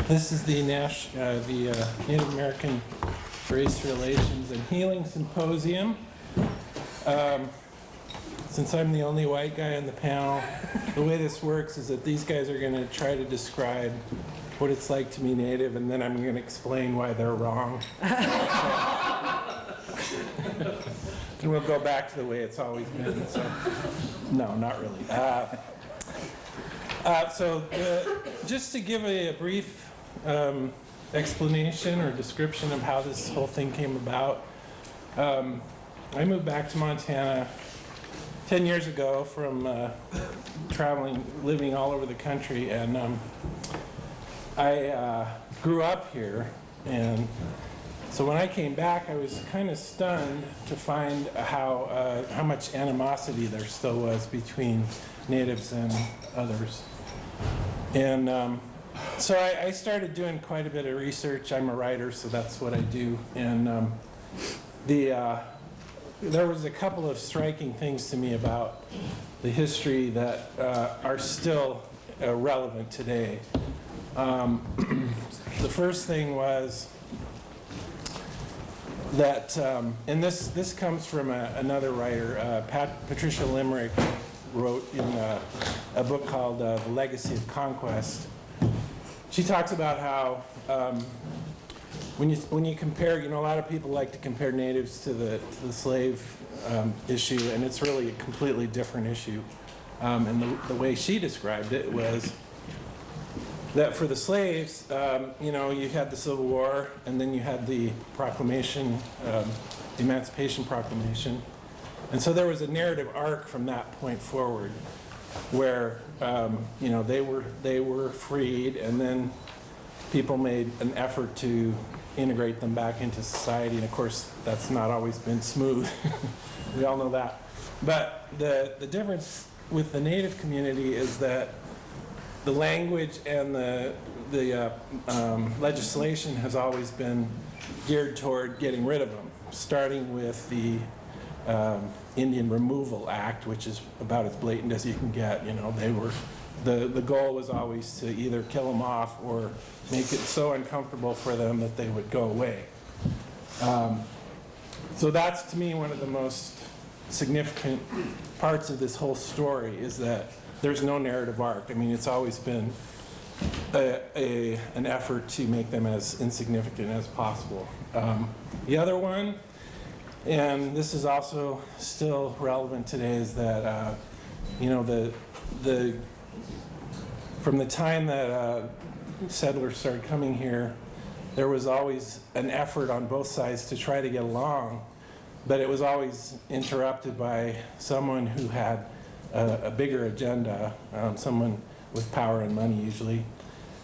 This is the Native American Race Relations and Healing Symposium. Since I'm the only white guy on the panel, the way this works is that these guys are going to try to describe what it's like to be Native, and then I'm going to explain why they're wrong. And we'll go back to the way it's always been. So, no, not really. Just to give a brief explanation or description of how this whole thing came about, I moved back to Montana 10 years ago from traveling, living all over the country, and I grew up here, and so when I came back, I was kind of stunned to find how much animosity there still was between natives and others. And so I started doing quite a bit of research. I'm a writer, so that's what I do. And there was a couple of striking things to me about the history that are still relevant today. The first thing was that, and this comes from another writer, Patricia Limerick wrote in a book called The Legacy of Conquest. She talks about how when you compare, a lot of people like to compare natives to the slave issue, and it's really a completely different issue. And the way she described it was that for the slaves, you had the Civil War, and then you had the Proclamation, the Emancipation Proclamation. And so there was a narrative arc from that point forward where, they were freed, and then people made an effort to integrate them back into society. And of course, that's not always been smooth. We all know that. But the difference with the Native community is that the language and the legislation has always been geared toward getting rid of them, starting with the Indian Removal Act, which is about as blatant as you can get. The goal was always to either kill them off or make it so uncomfortable for them that they would go away. So that's, to me, one of the most significant parts of this whole story, is that there's no narrative arc. I mean, it's always been an effort to make them as insignificant as possible. The other one, and this is also still relevant today, is that from the time that settlers started coming here, there was always an effort on both sides to try to get along, but it was always interrupted by someone who had a bigger agenda, someone with power and money usually.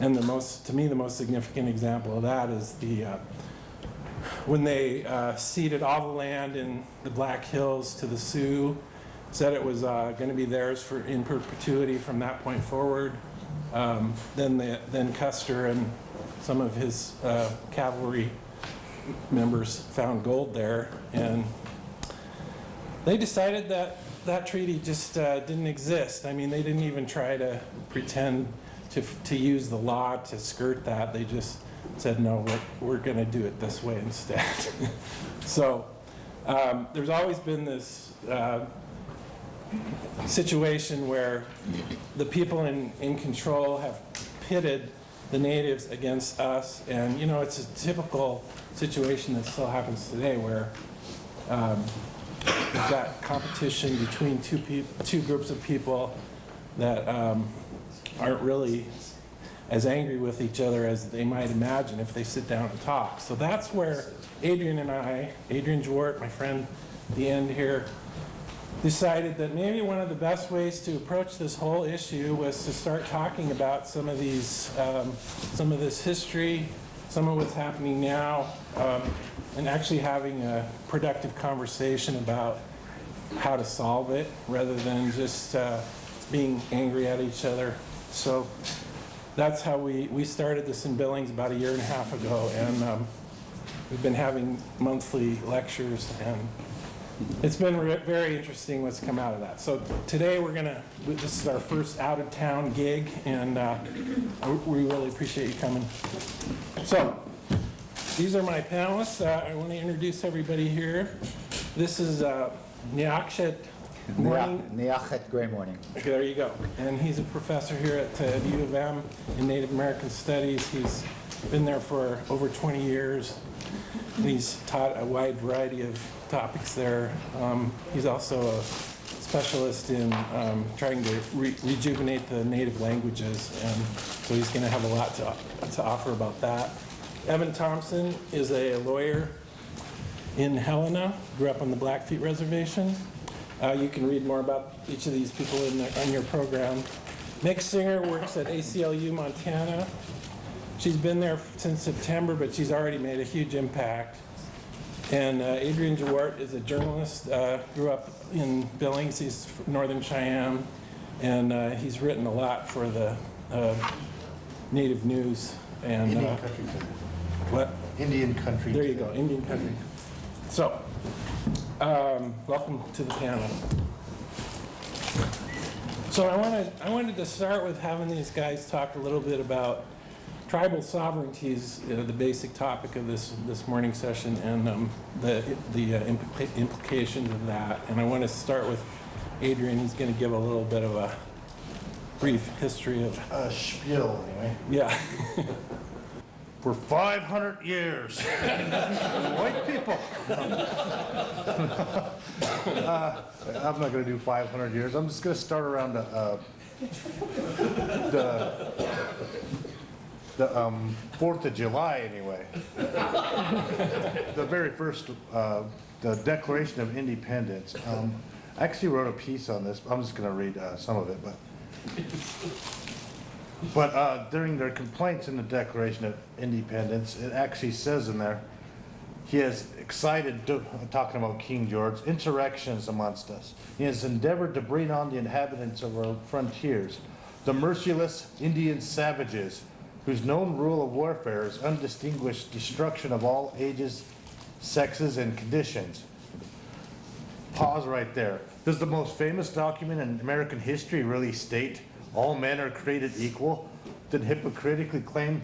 And to me, the most significant example of that is when they ceded all the land in the Black Hills to the Sioux, said it was going to be theirs in perpetuity from that point forward. Then Custer and some of his cavalry members found gold there, and they decided that treaty just didn't exist. I mean, they didn't even try to pretend to use the law to skirt that. They just said, no, we're going to do it this way instead. So there's always been this situation where the people in control have pitted the natives against us, and it's a typical situation that still happens today, where we've got competition between two groups of people that aren't really as angry with each other as they might imagine if they sit down and talk. So that's where Adrian Jwart, my friend at the end here, decided that maybe one of the best ways to approach this whole issue was to start talking about some of this history, some of what's happening now, and actually having a productive conversation about how to solve it, rather than just being angry at each other. So that's how we started this in Billings about 1.5 years ago, and we've been having monthly lectures, and it's been very interesting what's come out of that. So today this is our first out-of-town gig, and we really appreciate you coming. So these are my panelists. I want to introduce everybody here. This is Neakshet Morning. Neachet, great morning. Okay, there you go. And he's a professor here at the U of M in Native American Studies. He's been there for over 20 years, and he's taught a wide variety of topics there. He's also a specialist in trying to rejuvenate the native languages, and so he's going to have a lot to offer about that. Evan Thompson is a lawyer in Helena, grew up on the Blackfeet Reservation. You can read more about each of these people on your program. Nick Singer works at ACLU Montana. She's been there since September, but she's already made a huge impact. And Adrian Jawart is a journalist, grew up in Billings, he's from Northern Cheyenne, and he's written a lot for the Native News. And, Indian country. What? Indian country. There you go, Indian country. So, welcome to the panel. So I wanted to start with having these guys talk a little bit about tribal sovereignties, the basic topic of this morning session, and the implications of that. And I want to start with Adrian. He's going to give a little bit of a brief history of Spiel, anyway. Yeah. For 500 years, white people. I'm not going to do 500 years. I'm just going to start around the 4th of July, anyway. The very first, the Declaration of Independence. I actually wrote a piece on this. I'm just going to read some of it, But during their complaints in the Declaration of Independence, it actually says in there, he has excited, talking about King George, insurrections amongst us. He has endeavored to bring on the inhabitants of our frontiers, the merciless Indian savages, whose known rule of warfare is undistinguished destruction of all ages, sexes, and conditions. Pause right there. Does the most famous document in American history really state all men are created equal, then hypocritically claim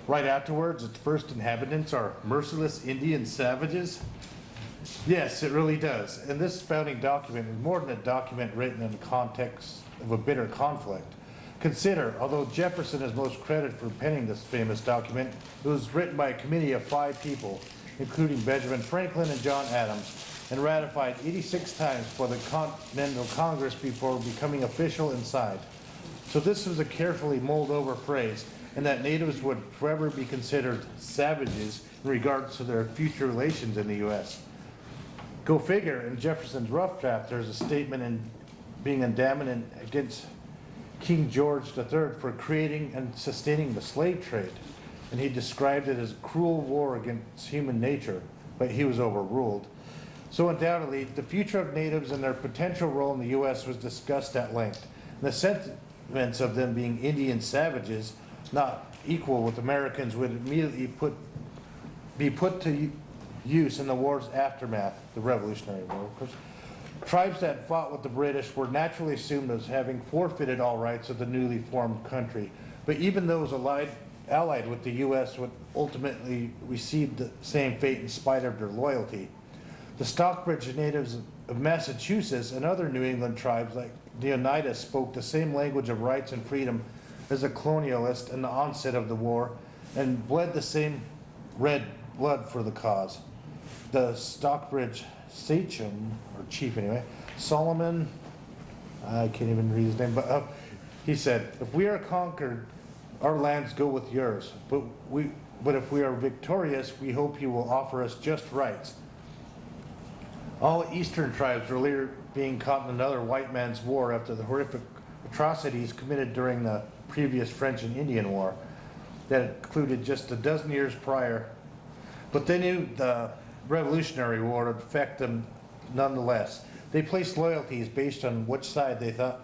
right afterwards its first inhabitants are merciless Indian savages? Yes, it really does. And this founding document is more than a document written in the context of a bitter conflict. Consider, although Jefferson is most credited for penning this famous document, it was written by a committee of 5 people, including Benjamin Franklin and John Adams, and ratified 86 times by the Continental Congress before becoming official and signed. So this was a carefully mulled over phrase, and that natives would forever be considered savages in regards to their future relations in the U.S. Go figure, in Jefferson's rough draft, there's a statement in being indictment against King George III for creating and sustaining the slave trade, and he described it as cruel war against human nature, but he was overruled. So undoubtedly, the future of natives and their potential role in the U.S. was discussed at length. And the sentiments of them being Indian savages, not equal with Americans, would immediately be put to use in the war's aftermath, the Revolutionary War. Of course, tribes that fought with the British were naturally assumed as having forfeited all rights of the newly formed country. But even those allied with the U.S. would ultimately receive the same fate in spite of their loyalty. The Stockbridge natives of Massachusetts and other New England tribes like the Oneida spoke the same language of rights and freedom as the colonialists in the onset of the war and bled the same red blood for the cause. The Stockbridge sachem, or chief anyway, Solomon, I can't even read his name, but he said, "If we are conquered, our lands go with yours, but if we are victorious, we hope you will offer us just rights." All eastern tribes were later being caught in another white man's war after the horrific atrocities committed during the previous French and Indian War that included just a dozen years prior. But they knew the Revolutionary War would affect them nonetheless. They placed loyalties based on which side they thought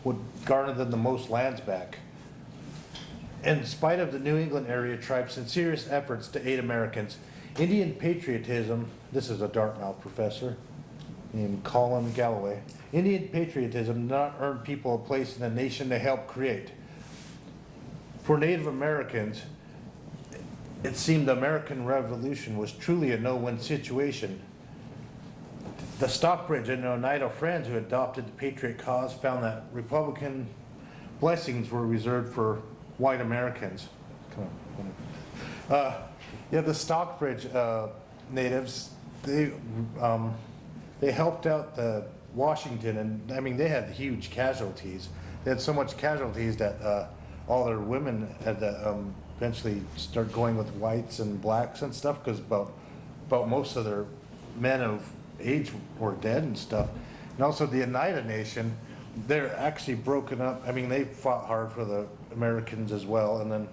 would garner them the most lands back. In spite of the New England area tribe's sincerest efforts to aid Americans, Indian patriotism, this is a Dartmouth professor, named Colin Galloway. Indian patriotism did not earn people a place in the nation they helped create. For Native Americans, it seemed the American Revolution was truly a no-win situation. The Stockbridge and Oneida Friends who adopted the patriot cause found that Republican blessings were reserved for white Americans. Come on. Yeah, the Stockbridge natives, they helped out the Washington, and I mean they had huge casualties. They had so much casualties that all their women had to eventually start going with whites and blacks and stuff, because about most of their men of age were dead and stuff. And also the Oneida Nation, they're actually broken up. I mean, they fought hard for the Americans as well, and then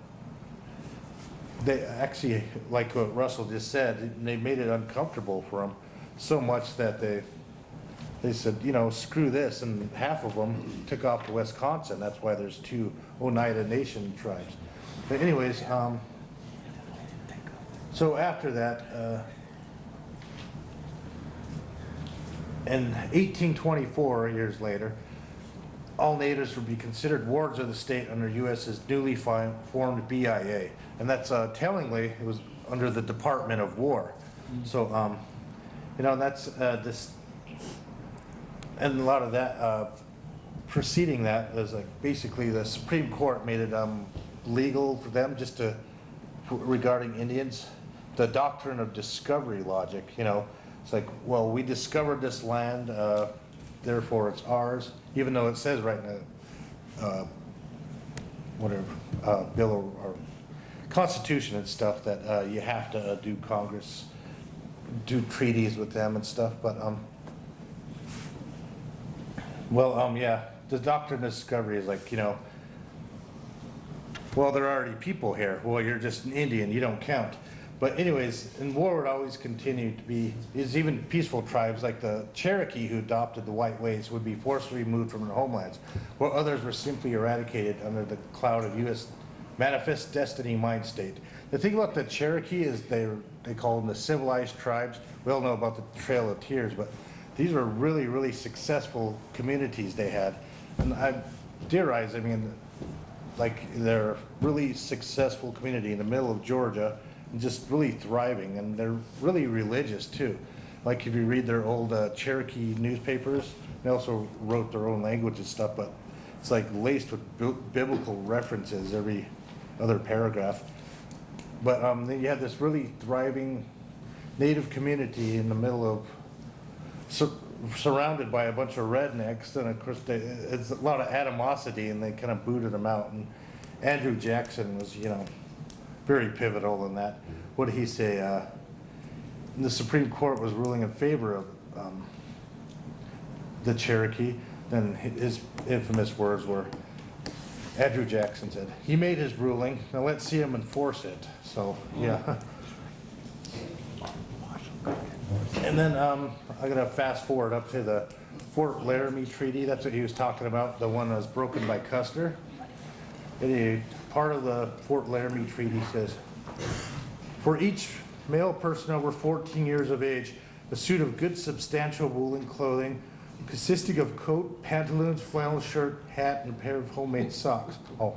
they actually, like what Russell just said, they made it uncomfortable for them so much that they said, you know, screw this, and half of them took off to Wisconsin. That's why there's 2 Oneida Nation tribes. But anyways, so after that, in 1824, years later, all natives would be considered wards of the state under U.S.'s newly formed BIA. And that's tellingly, it was under the Department of War. So, you know, that's this, and a lot of that, preceding that was like basically the Supreme Court made it legal for them just to, regarding Indians, the doctrine of discovery logic, you know. It's like, well, we discovered this land, therefore it's ours, even though it says right in the bill or Constitution and stuff that you have to do treaties with them and stuff. But yeah, the doctrine of discovery is like, you know, well, there are already people here. Well, you're just an Indian, you don't count. But anyways, and war would always continue to be, is even peaceful tribes like the Cherokee who adopted the white ways would be forcibly removed from their homelands, while others were simply eradicated under the cloud of U.S. manifest destiny mind state. The thing about the Cherokee is they call them the civilized tribes. We all know about the Trail of Tears, but these were really, really successful communities they had. And I theorize, I mean, like they're a really successful community in the middle of Georgia, just really thriving, and they're really religious too. Like if you read their old Cherokee newspapers, they also wrote their own language and stuff, but it's like laced with biblical references every other paragraph. But then you had this really thriving native community in the middle of, surrounded by a bunch of rednecks, and of course it's a lot of animosity, and they kind of booted them out. And Andrew Jackson was, you know, very pivotal in that. What did he say? The Supreme Court was ruling in favor of the Cherokee. Then his infamous words were, Andrew Jackson said, he made his ruling, now let's see him enforce it. So, yeah. And then I'm gonna fast forward up to the Fort Laramie Treaty. That's what he was talking about, the one that was broken by Custer. Part of the Fort Laramie Treaty says, for each male person over 14 years of age, a suit of good substantial woolen clothing consisting of coat, pantaloons, flannel shirt, hat, and a pair of homemade socks. Oh,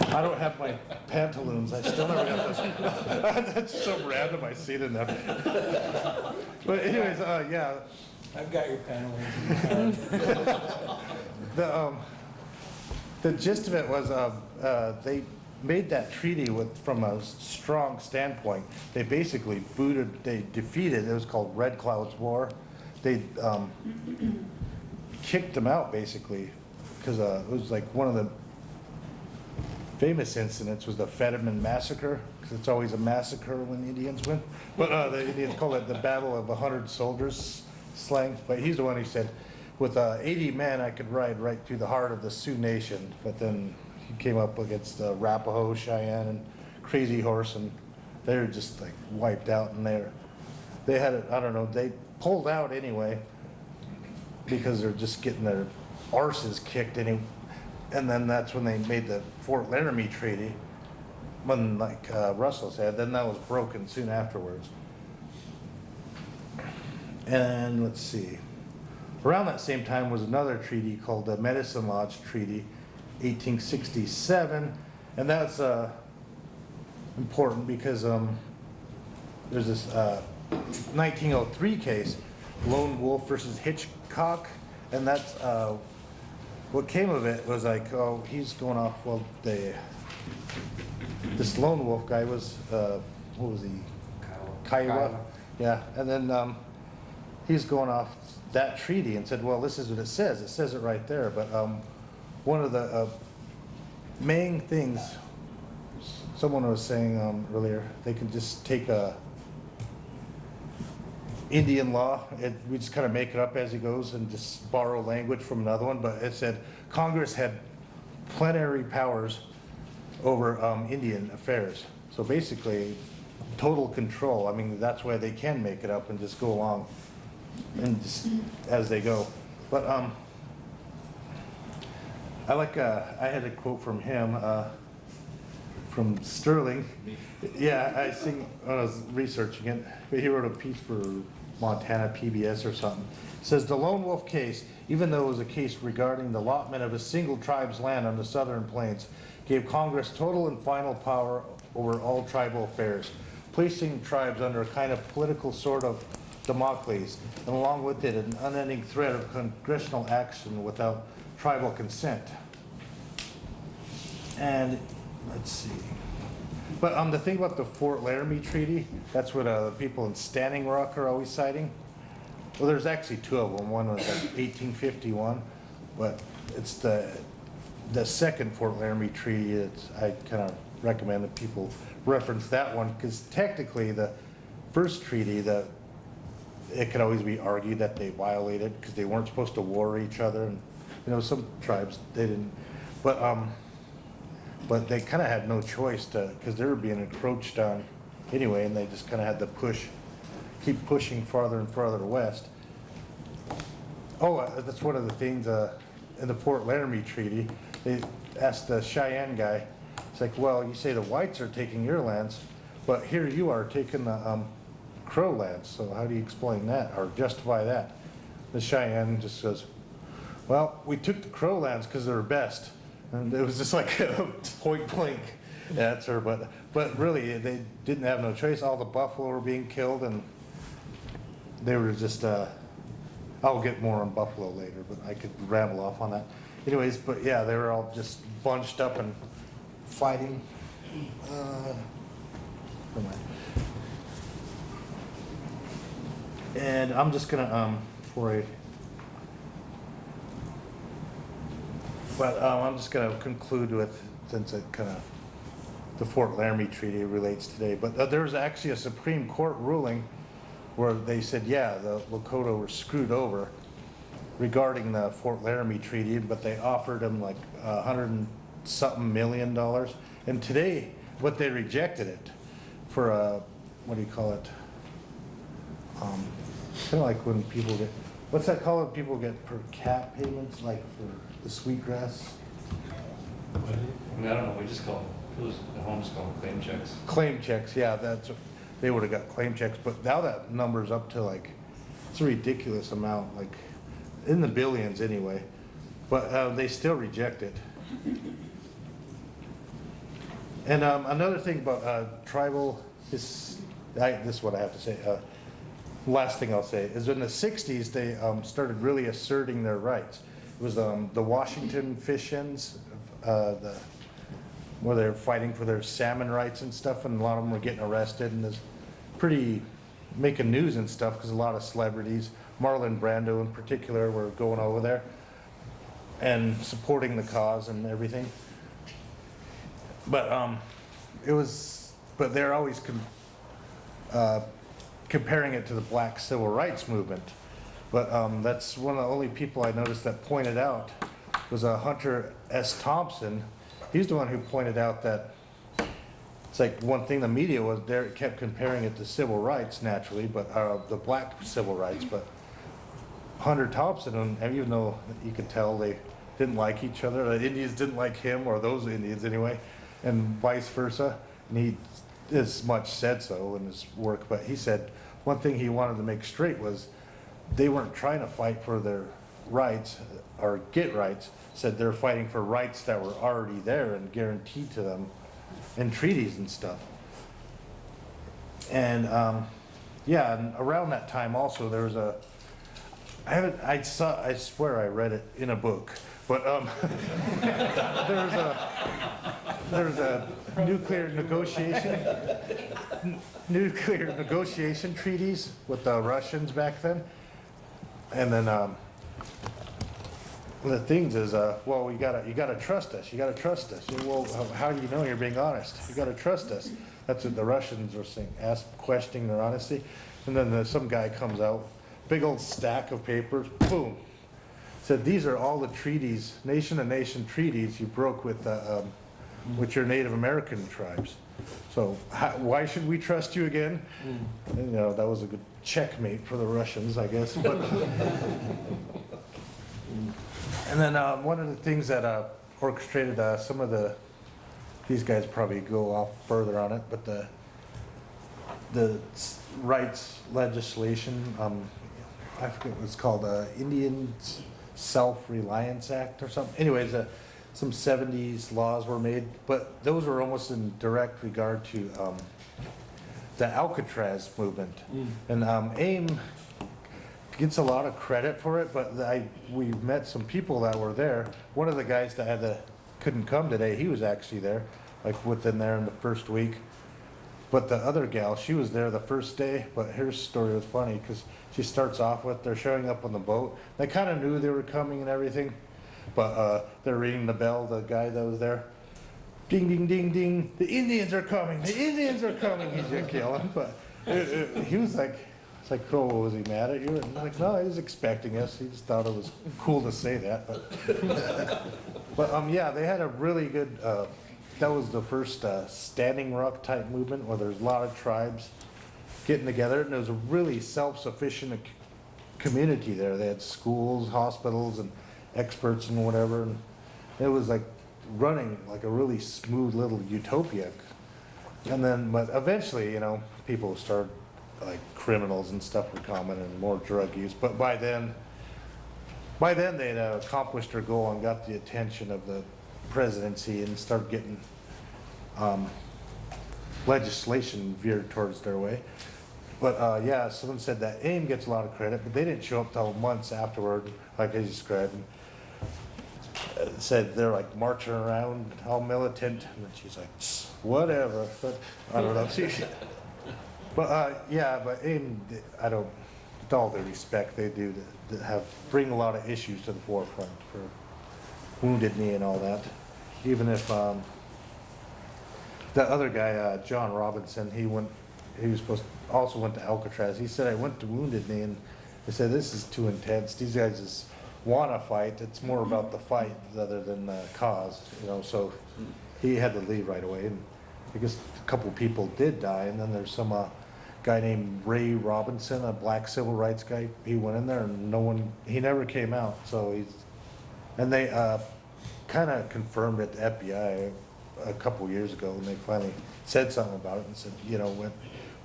I don't have my pantaloons. I still never got those. That's so random. I see it in there. But anyways, yeah. I've got your pantaloons. The gist of it was they made that treaty from a strong standpoint. They basically they defeated, it was called Red Cloud's War. They kicked them out basically, because it was like one of the famous incidents was the Fetterman Massacre, because it's always a massacre when Indians win. But the Indians call it the Battle of 100 Soldiers slang. But he's the one who said, with 80 men, I could ride right through the heart of the Sioux Nation. But then he came up against Arapaho, Cheyenne, and Crazy Horse, and they were just like wiped out. And they had I don't know, they pulled out anyway because they're just getting their arses kicked anyway. And then that's when they made the Fort Laramie Treaty. When, like Russell said, then that was broken soon afterwards. And let's see, around that same time was another treaty called the Medicine Lodge Treaty, 1867, and that's important because there's this 1903 case, Lone Wolf versus Hitchcock, and that's what came of it was like, oh, he's going off. Well, this Lone Wolf guy was what was he? Kiowa. Yeah, and then he's going off that treaty and said, well, this is what it says. It says it right there. But one of the main things someone was saying earlier, they can just take a Indian law, we just kind of make it up as he goes and just borrow language from another one, but it said Congress had plenary powers over Indian affairs. So basically, total control. I mean, that's why they can make it up and just go along and just as they go. But I had a quote from him, from Sterling. Yeah, when I was researching it, but he wrote a piece for Montana PBS or something. It says the Lone Wolf case, even though it was a case regarding the allotment of a single tribe's land on the southern plains, gave Congress total and final power over all tribal affairs, placing tribes under a kind of political sort of Damocles, and along with it an unending threat of congressional action without tribal consent. And let's see. But the thing about the Fort Laramie Treaty, that's what the people in Standing Rock are always citing. Well, there's actually two of them. One was like 1851, but it's the second Fort Laramie Treaty. I kind of recommend that people reference that one because technically the first treaty, it could always be argued that they violated because they weren't supposed to war each other, and some tribes they didn't, but they kind of had no choice because they were being encroached on anyway, and they just kind of had to keep pushing farther and farther west. Oh, that's one of the things in the Fort Laramie Treaty. They asked the Cheyenne guy, it's like, well, you say the whites are taking your lands, but here you are taking the Crow lands, so how do you explain that or justify that? The Cheyenne just says, well, we took the Crow lands because they were best. And it was just like a point blank answer, but really they didn't have no choice. All the buffalo were being killed, and they were just. I'll get more on buffalo later, but I could ramble off on that. Anyways, but yeah, they were all just bunched up and fighting. Never mind. And I'm just gonna But I'm just going to conclude with, since it kind of, the Fort Laramie Treaty relates today, but there was actually a Supreme Court ruling where they said, yeah, the Lakota were screwed over regarding the Fort Laramie Treaty, but they offered them like $100-something million. And today, what they rejected it for what do you call it? Kind of like when people get, what's that called when people get per cap payments, like for the sweetgrass? I mean, I don't know, we just call them, the homes call them claim checks. Claim checks, yeah, they would have got claim checks, but now that number's up to like, it's a ridiculous amount, like in the billions anyway, but they still reject it. And another thing about tribal, this is what I have to say. Last thing I'll say is in the 60s, they started really asserting their rights. It was the Washington Fish-ins, where they're fighting for their salmon rights and stuff, and a lot of them were getting arrested, and it's pretty making news and stuff because a lot of celebrities, Marlon Brando in particular, were going over there and supporting the cause and everything. But but they're always comparing it to the Black Civil Rights Movement. But that's one of the only people I noticed that pointed out was Hunter S. Thompson. He's the one who pointed out that it's like one thing the media was there, kept comparing it to civil rights naturally, but the black civil rights. But Hunter Thompson, and even though you could tell they didn't like each other, the Indians didn't like him, or those Indians anyway, and vice versa. And he as much said so in his work, but he said one thing he wanted to make straight was they weren't trying to fight for their rights or get rights, said they're fighting for rights that were already there and guaranteed to them in treaties and stuff. And, yeah, and around that time also, there was I swear I read it in a book, but, there's a nuclear negotiation treaties with the Russians back then. And then, the things is, well, you gotta trust us, you gotta trust us. Well, how do you know you're being honest? You gotta trust us. That's what the Russians were saying, questioning their honesty. And then some guy comes out, big old stack of papers, boom. Said, these are all the treaties, nation-to-nation treaties you broke with your Native American tribes. So why should we trust you again? And, that was a good checkmate for the Russians, I guess. But and then one of the things that orchestrated some of these guys probably go off further on it, but the rights legislation, I forget what it's called, Indian Self-Reliance Act or something. Anyways, some 70s laws were made, but those were almost in direct regard to the Alcatraz movement. And AIM gets a lot of credit for it, but we met some people that were there. One of the guys that couldn't come today, he was actually there, like within there in the first week. But the other gal, she was there the first day, but her story was funny because she starts off with, they're showing up on the boat. They kind of knew they were coming and everything, but they're ringing the bell, the guy that was there. Ding, ding, ding, ding, the Indians are coming, the Indians are coming. He's gonna kill him, but he was like, it's like, oh, was he mad at you? And I'm like, no, he was expecting us. He just thought it was cool to say that, but yeah, they had a really good, that was the first Standing Rock type movement where there's a lot of tribes getting together, and there was a really self-sufficient community there. They had schools, hospitals, and experts and whatever, and it was like running like a really smooth little utopia. And then, but eventually, people started, like criminals and stuff were common and more drug use. But by then they'd accomplished their goal and got the attention of the presidency and started getting legislation veered towards their way. But yeah, someone said that AIM gets a lot of credit, but they didn't show up till months afterward, like I described. And said they're like marching around all militant, and then she's like, whatever. But I don't know. But yeah, but AIM, I don't, with all the respect they do to bring a lot of issues to the forefront for Wounded Knee and all that. Even if the other guy, John Robinson, he also went to Alcatraz. He said, I went to Wounded Knee and they said, this is too intense. These guys just want to fight. It's more about the fight rather than the cause, so he had to leave right away. And I guess a couple people did die, and then there's some guy named Ray Robinson, a black civil rights guy. He went in there and he never came out. So and they kind of confirmed at the FBI a couple years ago, and they finally said something about it and said,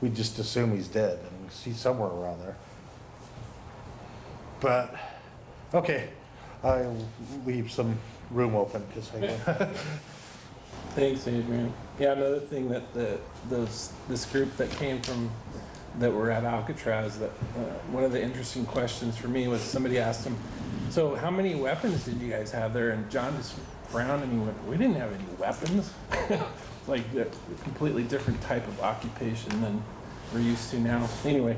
we just assume he's dead, and he's somewhere around there. But okay, I'll leave some room open because Thanks, Adrian. Yeah, another thing that this group that were at Alcatraz, that one of the interesting questions for me was somebody asked him, so how many weapons did you guys have there? And John just frowned and he went, we didn't have any weapons. Like a completely different type of occupation than we're used to now. Anyway,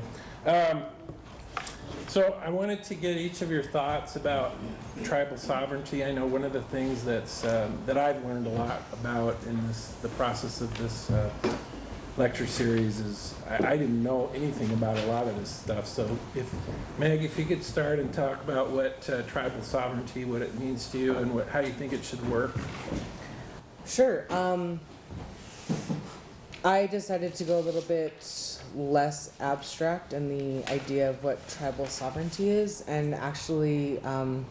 so I wanted to get each of your thoughts about tribal sovereignty. I know one of the things that I've learned a lot about in the process of this lecture series is I didn't know anything about a lot of this stuff. So Meg, if you could start and talk about what tribal sovereignty, what it means to you, and how you think it should work. Sure. I decided to go a little bit less abstract in the idea of what tribal sovereignty is, and actually kind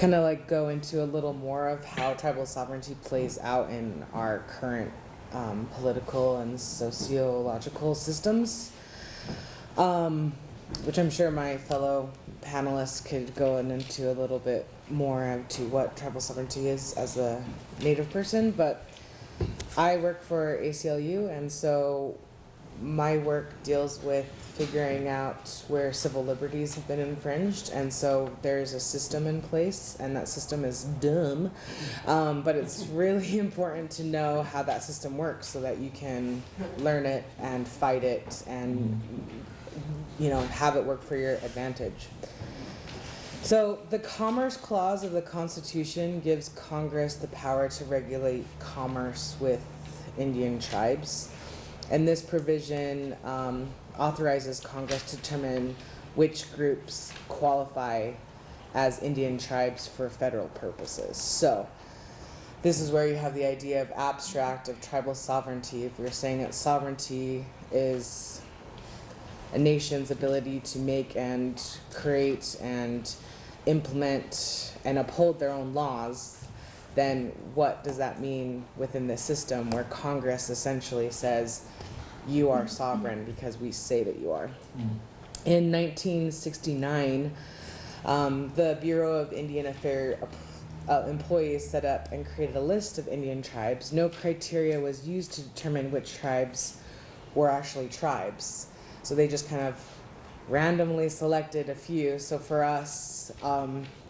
of like go into a little more of how tribal sovereignty plays out in our current political and sociological systems. which I'm sure my fellow panelists could go into a little bit more into what tribal sovereignty is as a Native person, but I work for ACLU, and so my work deals with figuring out where civil liberties have been infringed, and so there's a system in place, and that system is dumb, but it's really important to know how that system works so that you can learn it and fight it and have it work for your advantage. So the Commerce Clause of the Constitution gives Congress the power to regulate commerce with Indian tribes. And this provision authorizes Congress to determine which groups qualify as Indian tribes for federal purposes. So this is where you have the idea of abstract, of tribal sovereignty. If we're saying that sovereignty is a nation's ability to make and create and implement and uphold their own laws, then what does that mean within this system where Congress essentially says, you are sovereign because we say that you are? In 1969, the Bureau of Indian Affairs employees set up and created a list of Indian tribes. No criteria was used to determine which tribes were actually tribes. So they just kind of randomly selected a few. So for us,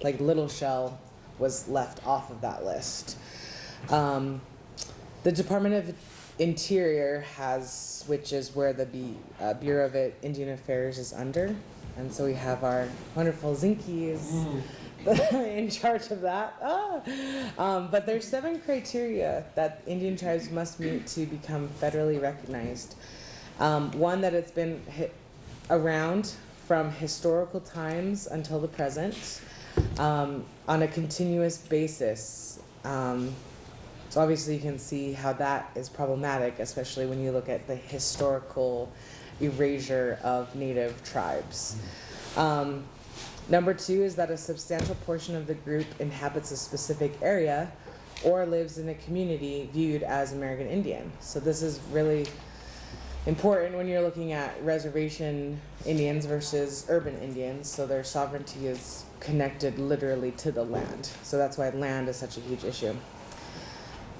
like Little Shell was left off of that list. The Department of Interior which is where the Bureau of Indian Affairs is under. And so we have our wonderful Zinkies in charge of that. But there's 7 criteria that Indian tribes must meet to become federally recognized. One, that it's been around from historical times until the present on a continuous basis. So obviously you can see how that is problematic, especially when you look at the historical erasure of Native tribes. Number 2 is that a substantial portion of the group inhabits a specific area or lives in a community viewed as American Indian. So this is really important when you're looking at reservation Indians versus urban Indians. So their sovereignty is connected literally to the land. So that's why land is such a huge issue.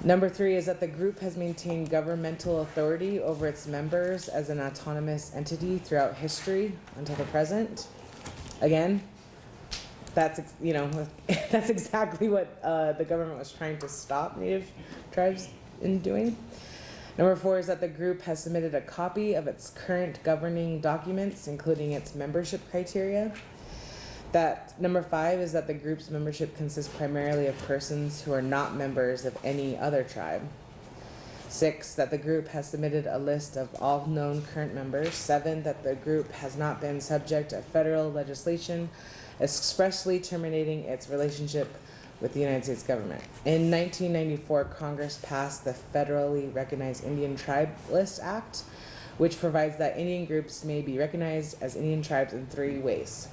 Number 3 is that the group has maintained governmental authority over its members as an autonomous entity throughout history until the present. Again, that's that's exactly what the government was trying to stop Native tribes in doing. Number 4 is that the group has submitted a copy of its current governing documents, including its membership criteria. Number 5 is that the group's membership consists primarily of persons who are not members of any other tribe. 6, that the group has submitted a list of all known current members. 7, that the group has not been subject to federal legislation expressly terminating its relationship with the United States government. In 1994, Congress passed the Federally Recognized Indian Tribe List Act, which provides that Indian groups may be recognized as Indian tribes in 3 ways.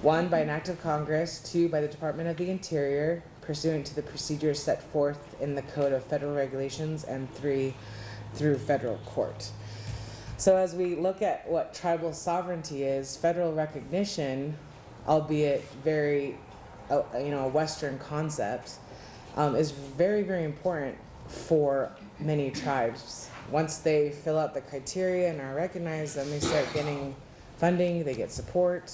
1, by an act of Congress. 2, by the Department of the Interior, pursuant to the procedures set forth in the Code of Federal Regulations. And 3, through federal court. So as we look at what tribal sovereignty is, federal recognition, albeit very a Western concept, is very, very important for many tribes. Once they fill out the criteria and are recognized, then they start getting funding, they get support,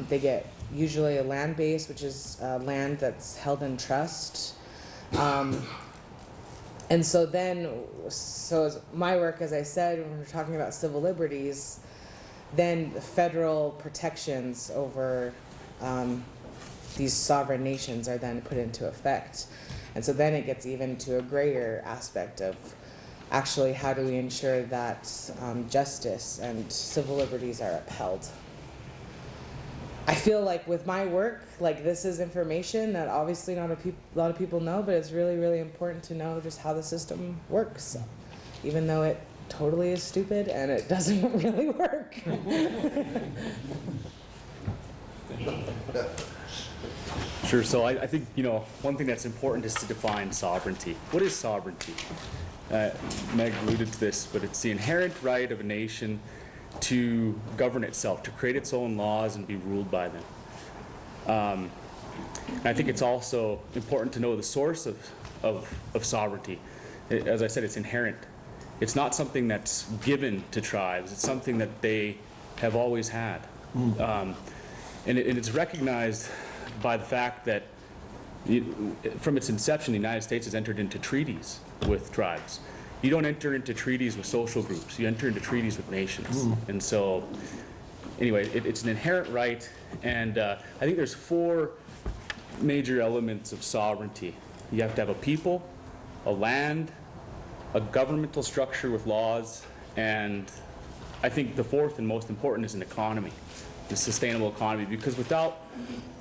they get usually a land base, which is land that's held in trust. And so as my work, as I said, when we're talking about civil liberties, then the federal protections over these sovereign nations are then put into effect. And so then it gets even to a grayer aspect of actually how do we ensure that justice and civil liberties are upheld. I feel like with my work, like this is information that obviously not a lot of people know, but it's really, really important to know just how the system works, even though it totally is stupid and it doesn't really work. Sure. So I think, one thing that's important is to define sovereignty. What is sovereignty? Meg alluded to this, but it's the inherent right of a nation to govern itself, to create its own laws and be ruled by them. And I think it's also important to know the source of sovereignty. As I said, it's inherent. It's not something that's given to tribes. It's something that they have always had. And it's recognized by the fact that from its inception, the United States has entered into treaties with tribes. You don't enter into treaties with social groups. You enter into treaties with nations. And so, anyway, it's an inherent right. And I think there's 4 major elements of sovereignty. You have to have a people, a land, a governmental structure with laws, and I think the 4th and most important is an economy, a sustainable economy, because without,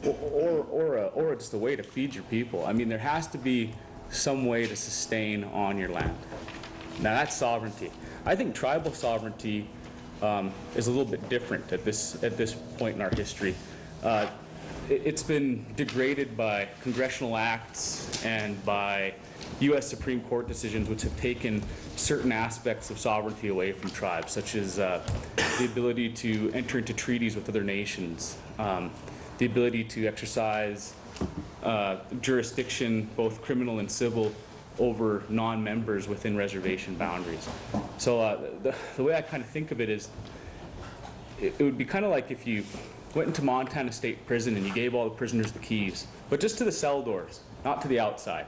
or just a way to feed your people, I mean, there has to be some way to sustain on your land. Now that's sovereignty. I think tribal sovereignty is a little bit different at this point in our history. It's been degraded by congressional acts and by U.S. Supreme Court decisions which have taken certain aspects of sovereignty away from tribes, such as the ability to enter into treaties with other nations, the ability to exercise jurisdiction, both criminal and civil, over non-members within reservation boundaries. So the way I kind of think of it is, it would be kind of like if you went into Montana State Prison and you gave all the prisoners the keys, but just to the cell doors, not to the outside.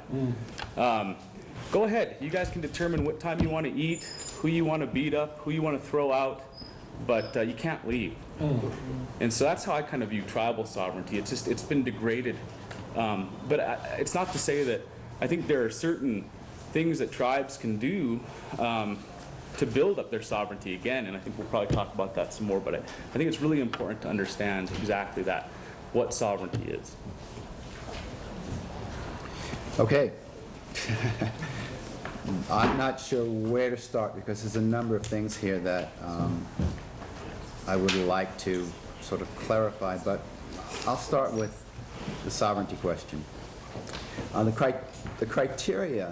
Go ahead, you guys can determine what time you want to eat, who you want to beat up, who you want to throw out, but you can't leave. And so that's how I kind of view tribal sovereignty. It's been degraded. But it's not to say that I think there are certain things that tribes can do to build up their sovereignty again, and I think we'll probably talk about that some more, but I think it's really important to understand exactly that, what sovereignty is. Okay. I'm not sure where to start because there's a number of things here that I would like to sort of clarify, but I'll start with the sovereignty question. The criteria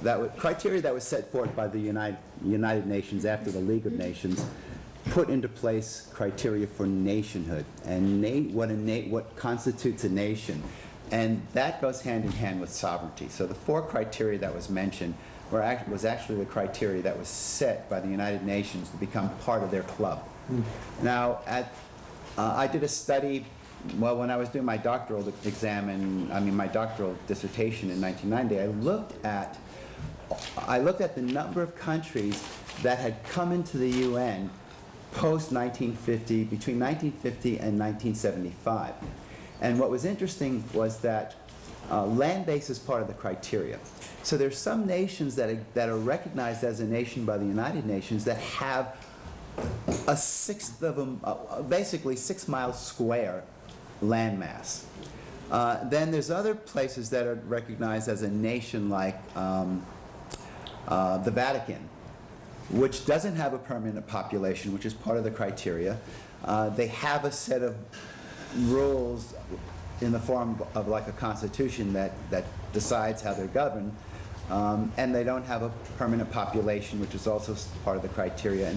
that was set forth by the United Nations after the League of Nations put into place criteria for nationhood and what constitutes a nation. And that goes hand in hand with sovereignty. So the 4 criteria that was mentioned was actually the criteria that was set by the United Nations to become part of their club. Now, I did a study, well, when I was doing my doctoral my doctoral dissertation in 1990, I looked at the number of countries that had come into the UN post-1950, between 1950 and 1975. And what was interesting was that land base is part of the criteria. So there's some nations that are recognized as a nation by the United Nations that have a sixth of them, basically 6 miles square landmass. Then there's other places that are recognized as a nation like the Vatican, which doesn't have a permanent population, which is part of the criteria. They have a set of rules in the form of like a constitution that decides how they're governed, and they don't have a permanent population, which is also part of the criteria.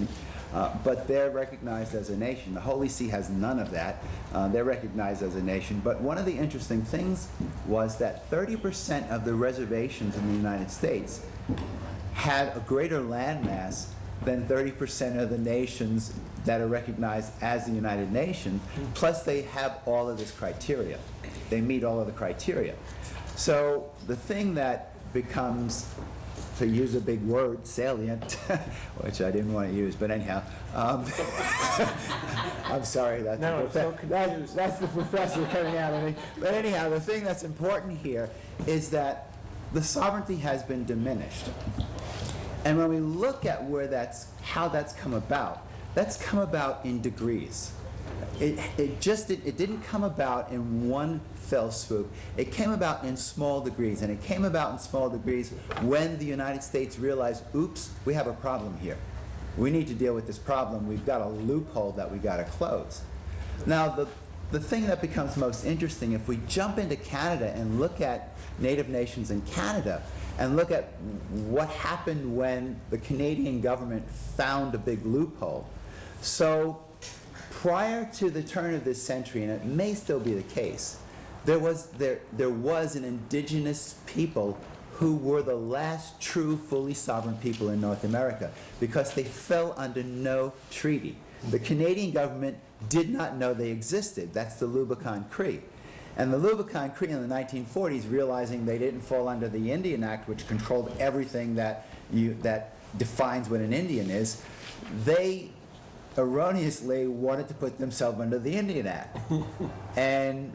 But they're recognized as a nation. The Holy See has none of that. They're recognized as a nation. But one of the interesting things was that 30% of the reservations in the United States had a greater landmass than 30% of the nations that are recognized as the United Nations, plus they have all of this criteria. They meet all of the criteria. So the thing that becomes, to use a big word, salient, which I didn't want to use, but anyhow, I'm sorry, that's the professor coming out of me. But anyhow, the thing that's important here is that the sovereignty has been diminished. And when we look at how that's come about, that's come about in degrees. It didn't come about in one fell swoop. It came about in small degrees, and it came about in small degrees when the United States realized, oops, we have a problem here. We need to deal with this problem. We've got a loophole that we got to close. Now, the thing that becomes most interesting, if we jump into Canada and look at Native nations in Canada, and look at what happened when the Canadian government found a big loophole. So prior to the turn of this century, and it may still be the case, there was an indigenous people who were the last true fully sovereign people in North America because they fell under no treaty. The Canadian government did not know they existed. That's the Lubicon Cree. And the Lubicon Cree in the 1940s, realizing they didn't fall under the Indian Act, which controlled everything that defines what an Indian is, they erroneously wanted to put themselves under the Indian Act. And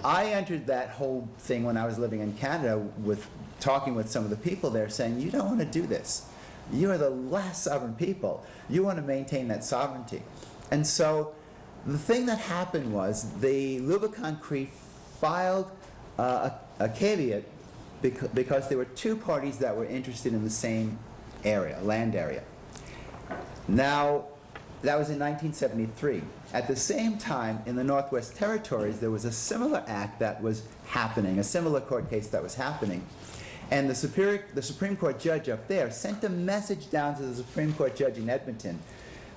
I entered that whole thing when I was living in Canada with talking with some of the people there saying, you don't want to do this. You are the last sovereign people. You want to maintain that sovereignty. And so the thing that happened was the Lubicon Cree filed a caveat because there were two parties that were interested in the same area, land area. Now, that was in 1973. At the same time, in the Northwest Territories, there was a similar act that was happening, a similar court case that was happening. And the Supreme Court judge up there sent a message down to the Supreme Court judge in Edmonton,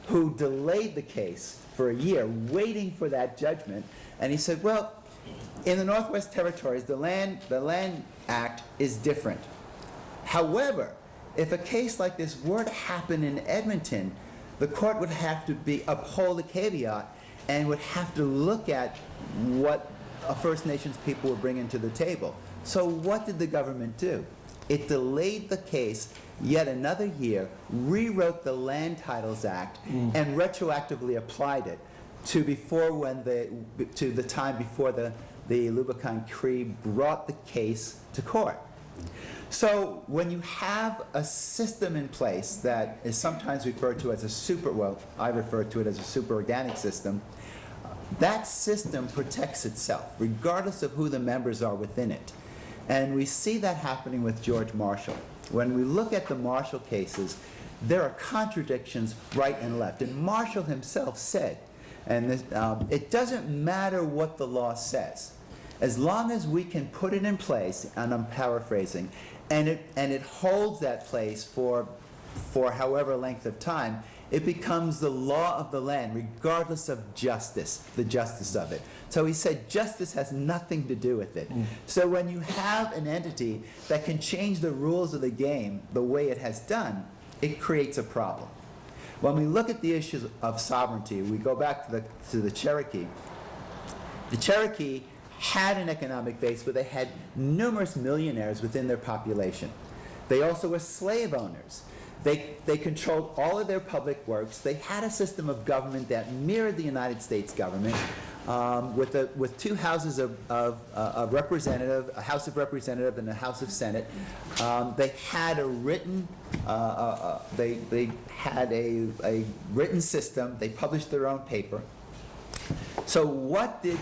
who delayed the case for a year, waiting for that judgment. And he said, well, in the Northwest Territories, the Land Act is different. However, if a case like this were to happen in Edmonton, the court would have to uphold the caveat and would have to look at what First Nations people were bringing to the table. So what did the government do? It delayed the case yet another year, rewrote the Land Titles Act, and retroactively applied it to the time before the Lubicon Cree brought the case to court. So when you have a system in place that is sometimes referred to as I refer to it as a super organic system, that system protects itself, regardless of who the members are within it. And we see that happening with George Marshall. When we look at the Marshall cases, there are contradictions right and left. And Marshall himself said, and it doesn't matter what the law says, as long as we can put it in place, and I'm paraphrasing, and it holds that place for however length of time, it becomes the law of the land, regardless of justice, the justice of it. So he said justice has nothing to do with it. So when you have an entity that can change the rules of the game the way it has done, it creates a problem. When we look at the issues of sovereignty, we go back to the Cherokee. The Cherokee had an economic base where they had numerous millionaires within their population. They also were slave owners. They controlled all of their public works. They had a system of government that mirrored the United States government, with two houses of representative, a House of Representative and a House of Senate. They had a written written system. They published their own paper. So what did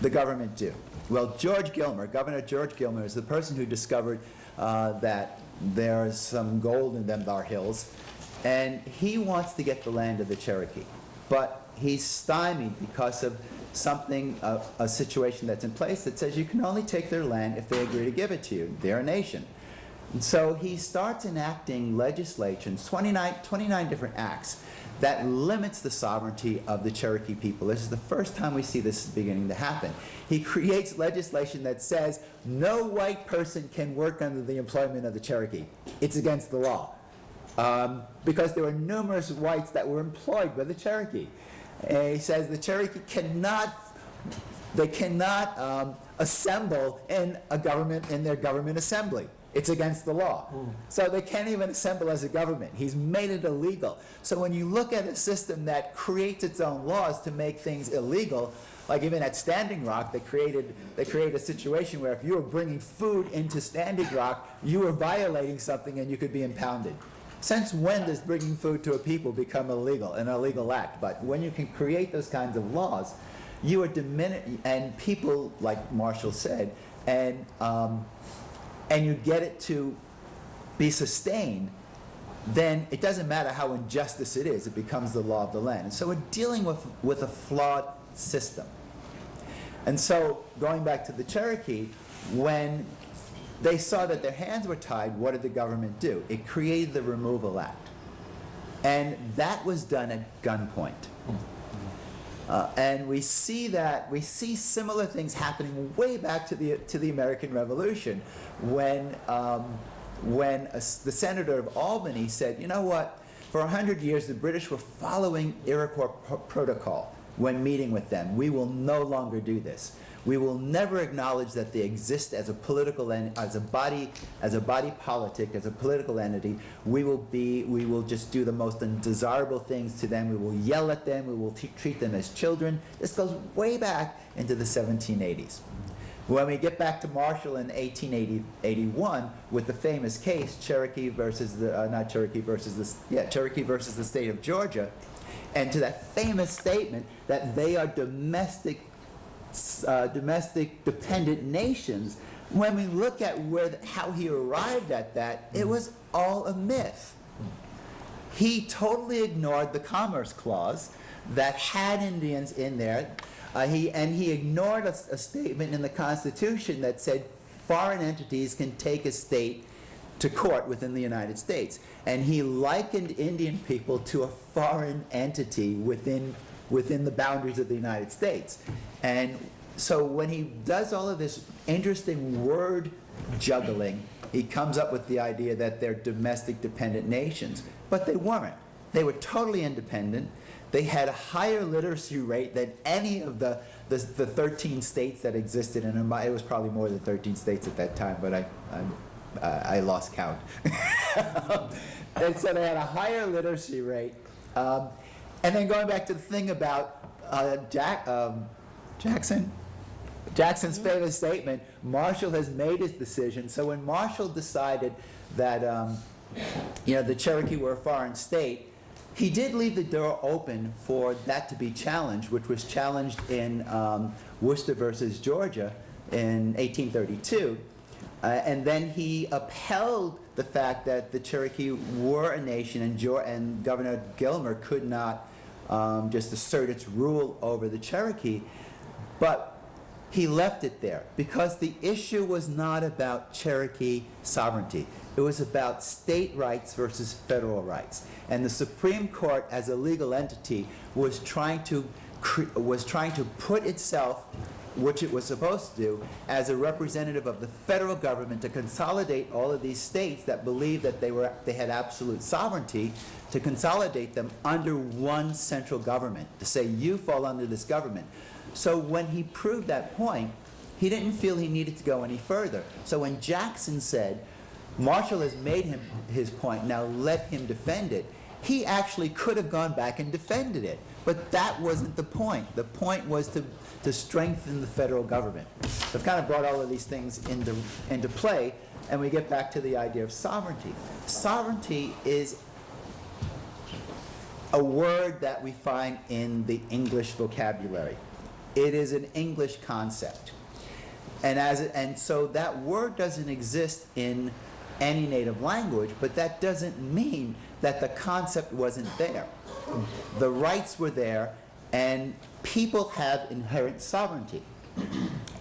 the government do? Well, Governor George Gilmer is the person who discovered that there's some gold in them thar hills, and he wants to get the land of the Cherokee. But he's stymied because of something, a situation that's in place that says you can only take their land if they agree to give it to you. They're a nation. And so he starts enacting legislations, 29 different acts, that limits the sovereignty of the Cherokee people. This is the first time we see this beginning to happen. He creates legislation that says no white person can work under the employment of the Cherokee. It's against the law. Because there were numerous whites that were employed by the Cherokee. And he says the Cherokee cannot assemble in their government assembly. It's against the law. So they can't even assemble as a government. He's made it illegal. So when you look at a system that creates its own laws to make things illegal, like even at Standing Rock, they created a situation where if you were bringing food into Standing Rock, you were violating something and you could be impounded. Since when does bringing food to a people become illegal, an illegal act? But when you can create those kinds of laws, you are diminishing, and people, like Marshall said, and you get it to be sustained, then it doesn't matter how injustice it is, it becomes the law of the land. And so we're dealing with a flawed system. And so, going back to the Cherokee, when they saw that their hands were tied, what did the government do? It created the Removal Act. And that was done at gunpoint. And we see similar things happening way back to the American Revolution, when the senator of Albany said, you know what, for 100 years the British were following Iroquois protocol when meeting with them. We will no longer do this. We will never acknowledge that they exist as a political as a body politic, as a political entity. We will just do the most undesirable things to them. We will yell at them. We will treat them as children. This goes way back into the 1780s. When we get back to Marshall in 1881 with the famous case Cherokee versus Cherokee versus the state of Georgia, and to that famous statement that they are domestic dependent nations, when we look at how he arrived at that, it was all a myth. He totally ignored the Commerce Clause that had Indians in there. He ignored a statement in the Constitution that said foreign entities can take a state to court within the United States. And he likened Indian people to a foreign entity within the boundaries of the United States. And so when he does all of this interesting word juggling, he comes up with the idea that they're domestic dependent nations. But they weren't. They were totally independent. They had a higher literacy rate than any of the 13 states that existed. And it was probably more than 13 states at that time, but I lost count. And so they had a higher literacy rate. And then going back to the thing about Jackson's famous statement, Marshall has made his decision. So when Marshall decided that the Cherokee were a foreign state, he did leave the door open for that to be challenged, which was challenged in Worcester versus Georgia in 1832. And then he upheld the fact that the Cherokee were a nation, and Governor Gilmer could not just assert its rule over the Cherokee. But he left it there because the issue was not about Cherokee sovereignty. It was about state rights versus federal rights. And the Supreme Court, as a legal entity, was trying to put itself, which it was supposed to do, as a representative of the federal government to consolidate all of these states that believed that they had absolute sovereignty, to consolidate them under one central government, to say, you fall under this government. So when he proved that point, he didn't feel he needed to go any further. So when Jackson said, Marshall has made his point, now let him defend it, he actually could have gone back and defended it. But that wasn't the point. The point was to strengthen the federal government. So I've kind of brought all of these things into play, and we get back to the idea of sovereignty. Sovereignty is a word that we find in the English vocabulary. It is an English concept. And so that word doesn't exist in any native language, but that doesn't mean that the concept wasn't there. The rights were there, and people have inherent sovereignty.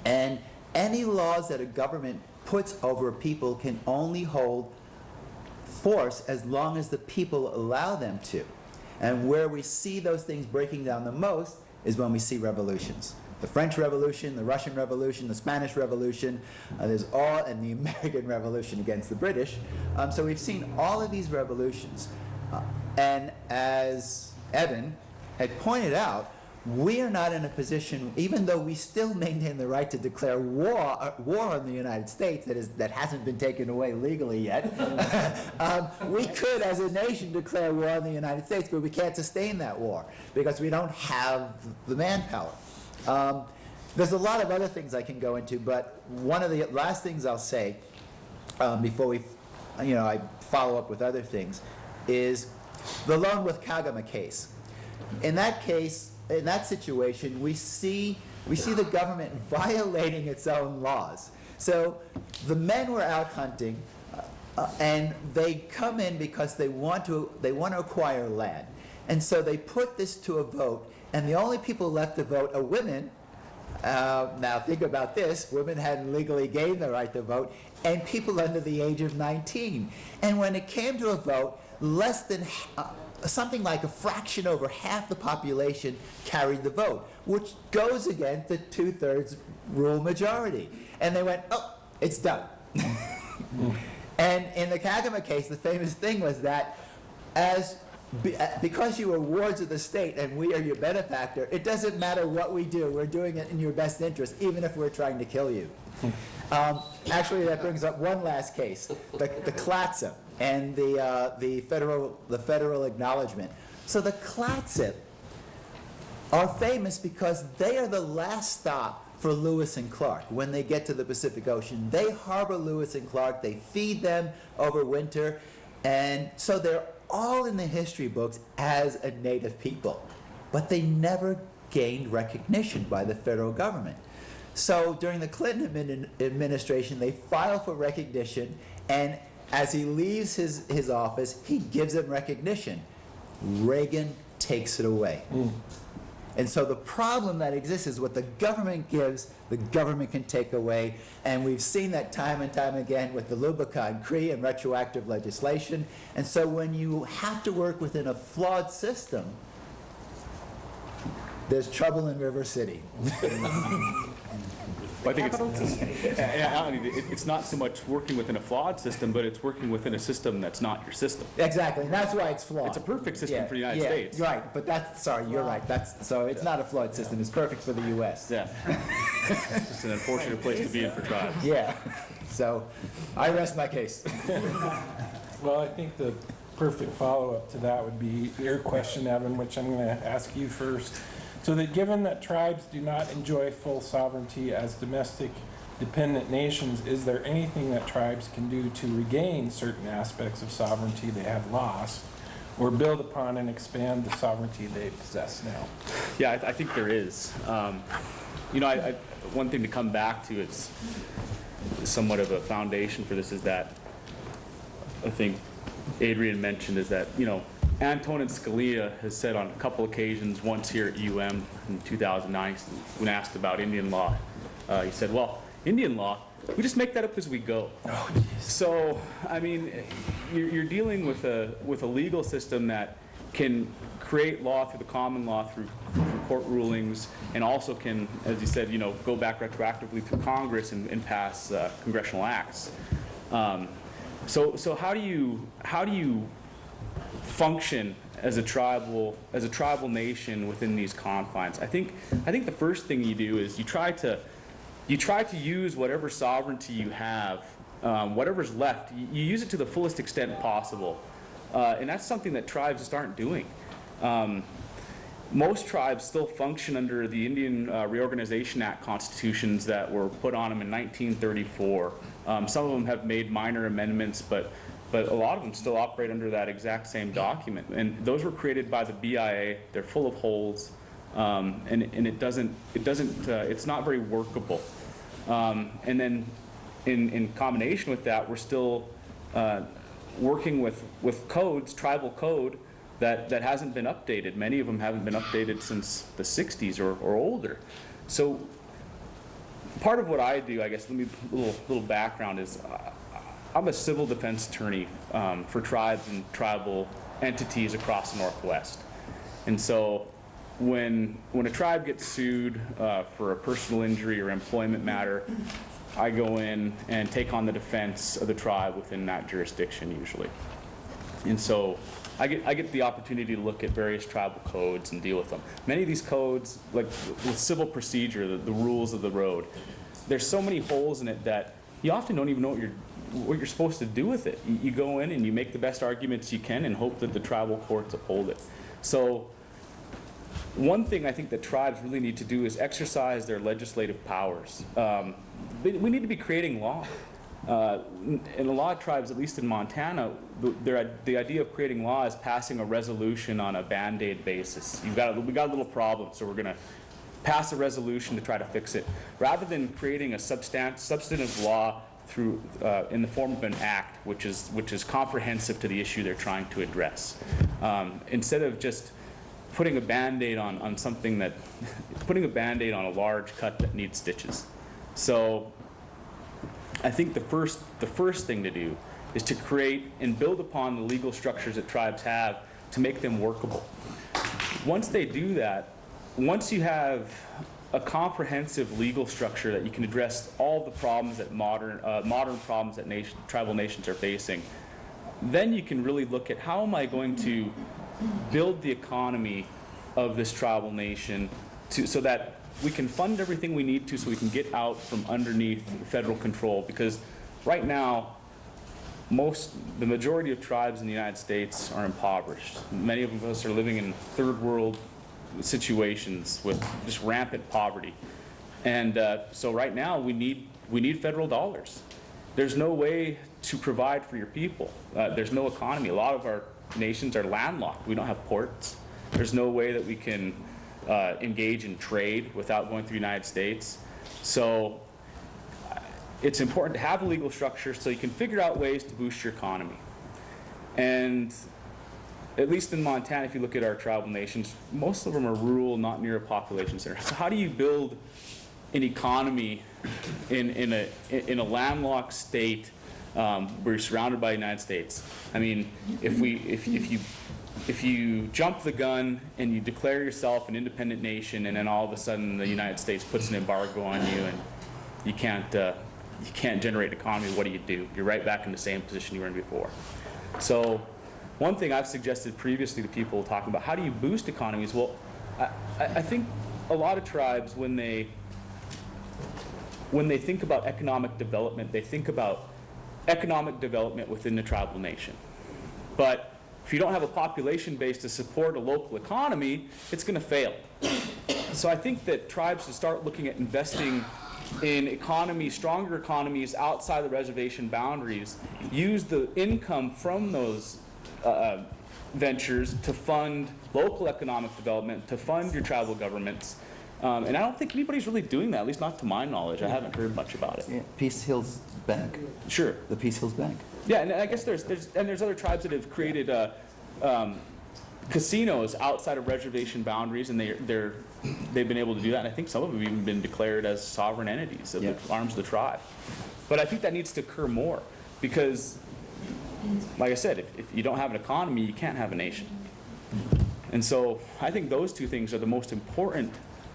And any laws that a government puts over a people can only hold force as long as the people allow them to. And where we see those things breaking down the most is when we see revolutions. The French Revolution, the Russian Revolution, the Spanish Revolution, and the American Revolution against the British. So we've seen all of these revolutions. And as Evan had pointed out, we are not in a position, even though we still maintain the right to declare war on the United States, that hasn't been taken away legally yet. We could, as a nation, declare war on the United States, but we can't sustain that war because we don't have the manpower. There's a lot of other things I can go into, but one of the last things I'll say before I follow up with other things is the Lone with Kagama case. In that case, in that situation, we see the government violating its own laws. So the men were out hunting, and they come in because they want to acquire land, and so they put this to a vote, and the only people left to vote are women. Now think about this: women hadn't legally gained the right to vote, and people under the age of 19. And when it came to a vote, less than something like a fraction over half the population carried the vote, which goes against the 2/3 rule majority. And they went, oh, it's done. And in the Kagame case, the famous thing was that because you are wards of the state and we are your benefactor, it doesn't matter what we do, we're doing it in your best interest, even if we're trying to kill you. Actually, that brings up one last case, the Clatsop and the federal acknowledgement. So the Clatsop are famous because they are the last stop for Lewis and Clark. When they get to the Pacific Ocean, they harbor Lewis and Clark, they feed them over winter, and so they're all in the history books as a native people. But they never gained recognition by the federal government. So during the Clinton administration, they file for recognition, and as he leaves his office, he gives them recognition. Reagan takes it away. And so the problem that exists is what the government gives, the government can take away. And we've seen that time and time again with the Lubicon Cree and retroactive legislation. And so when you have to work within a flawed system, there's trouble in River City. Well, I think it's not so much working within a flawed system, but it's working within a system that's not your system. Exactly, and that's why it's flawed. It's a perfect system for the United States. Right, but you're right. So it's not a flawed system, it's perfect for the US. Yeah. It's just an unfortunate place to be in for tribes. Yeah, so I rest my case. Well, I think the perfect follow-up to that would be your question, Evan, which I'm going to ask you first. So that given that tribes do not enjoy full sovereignty as domestic dependent nations, is there anything that tribes can do to regain certain aspects of sovereignty they have lost, or build upon and expand the sovereignty they possess now? Yeah, I think there is. One thing to come back to, it's somewhat of a foundation for this, is that I think Adrian mentioned, is that, Antonin Scalia has said on a couple occasions, once here at UM in 2009, when asked about Indian law, he said, well, Indian law, we just make that up as we go. So, I mean, you're dealing with a legal system that can create law through the common law, through court rulings, and also can, as you said, go back retroactively through Congress and pass congressional acts. So how do you function as a tribal nation within these confines? I think the first thing you do is you try to use whatever sovereignty you have, whatever's left, you use it to the fullest extent possible, and that's something that tribes just aren't doing. Most tribes still function under the Indian Reorganization Act constitutions that were put on them in 1934. Some of them have made minor amendments, but a lot of them still operate under that exact same document. And those were created by the BIA. They're full of holes, and it's not very workable. And then in combination with that, we're still working with codes, tribal code, that hasn't been updated. Many of them haven't been updated since the 60s or older. So part of what I do, I guess, little background is, I'm a civil defense attorney for tribes and tribal entities across the Northwest. And so when a tribe gets sued for a personal injury or employment matter, I go in and take on the defense of the tribe within that jurisdiction usually. And so I get the opportunity to look at various tribal codes and deal with them. Many of these codes, like with civil procedure, the rules of the road, there's so many holes in it that you often don't even know what you're supposed to do with it. You go in and you make the best arguments you can and hope that the tribal courts uphold it. So one thing I think that tribes really need to do is exercise their legislative powers. We need to be creating law. In a lot of tribes, at least in Montana, the idea of creating law is passing a resolution on a Band-Aid basis. We got a little problem, so we're going to pass a resolution to try to fix it, rather than creating a substantive law through in the form of an act, which is comprehensive to the issue they're trying to address. Instead of just putting a Band-Aid on something that, putting a Band-Aid on a large cut that needs stitches. So I think the first thing to do is to create and build upon the legal structures that tribes have to make them workable. Once they do that, once you have a comprehensive legal structure that you can address all the problems that modern problems that tribal nations are facing, then you can really look at how am I going to build the economy of this tribal nation so that we can fund everything we need to so we can get out from underneath federal control. Because right now, the majority of tribes in the United States are impoverished. Many of us are living in third world situations with just rampant poverty. And so right now we need federal dollars. There's no way to provide for your people. There's no economy. A lot of our nations are landlocked. We don't have ports. There's no way that we can engage in trade without going through the United States. So it's important to have a legal structure so you can figure out ways to boost your economy. And at least in Montana, if you look at our tribal nations, most of them are rural, not near a population center. So how do you build an economy in a landlocked state where you're surrounded by the United States? I mean, if you jump the gun and you declare yourself an independent nation, and then all of a sudden the United States puts an embargo on you and you can't generate an economy, what do? You're right back in the same position you were in before. So one thing I've suggested previously to people talking about how do you boost economies, well, I think a lot of tribes, when they think about economic development, they think about economic development within the tribal nation. But if you don't have a population base to support a local economy, it's going to fail. So I think that tribes should start looking at investing in economies, stronger economies outside the reservation boundaries, use the income from those ventures to fund local economic development, to fund your tribal governments. And I don't think anybody's really doing that, at least not to my knowledge. I haven't heard much about it. Yeah, Peace Hills Bank, Sure. the Peace Hills Bank. Yeah, and I guess there's other tribes that have created casinos outside of reservation boundaries, and they've been able to do that. And I think some of them have even been declared as sovereign entities of the arms of the tribe. But I think that needs to occur more because, like I said, if you don't have an economy, you can't have a nation. And so I think those two things are the most important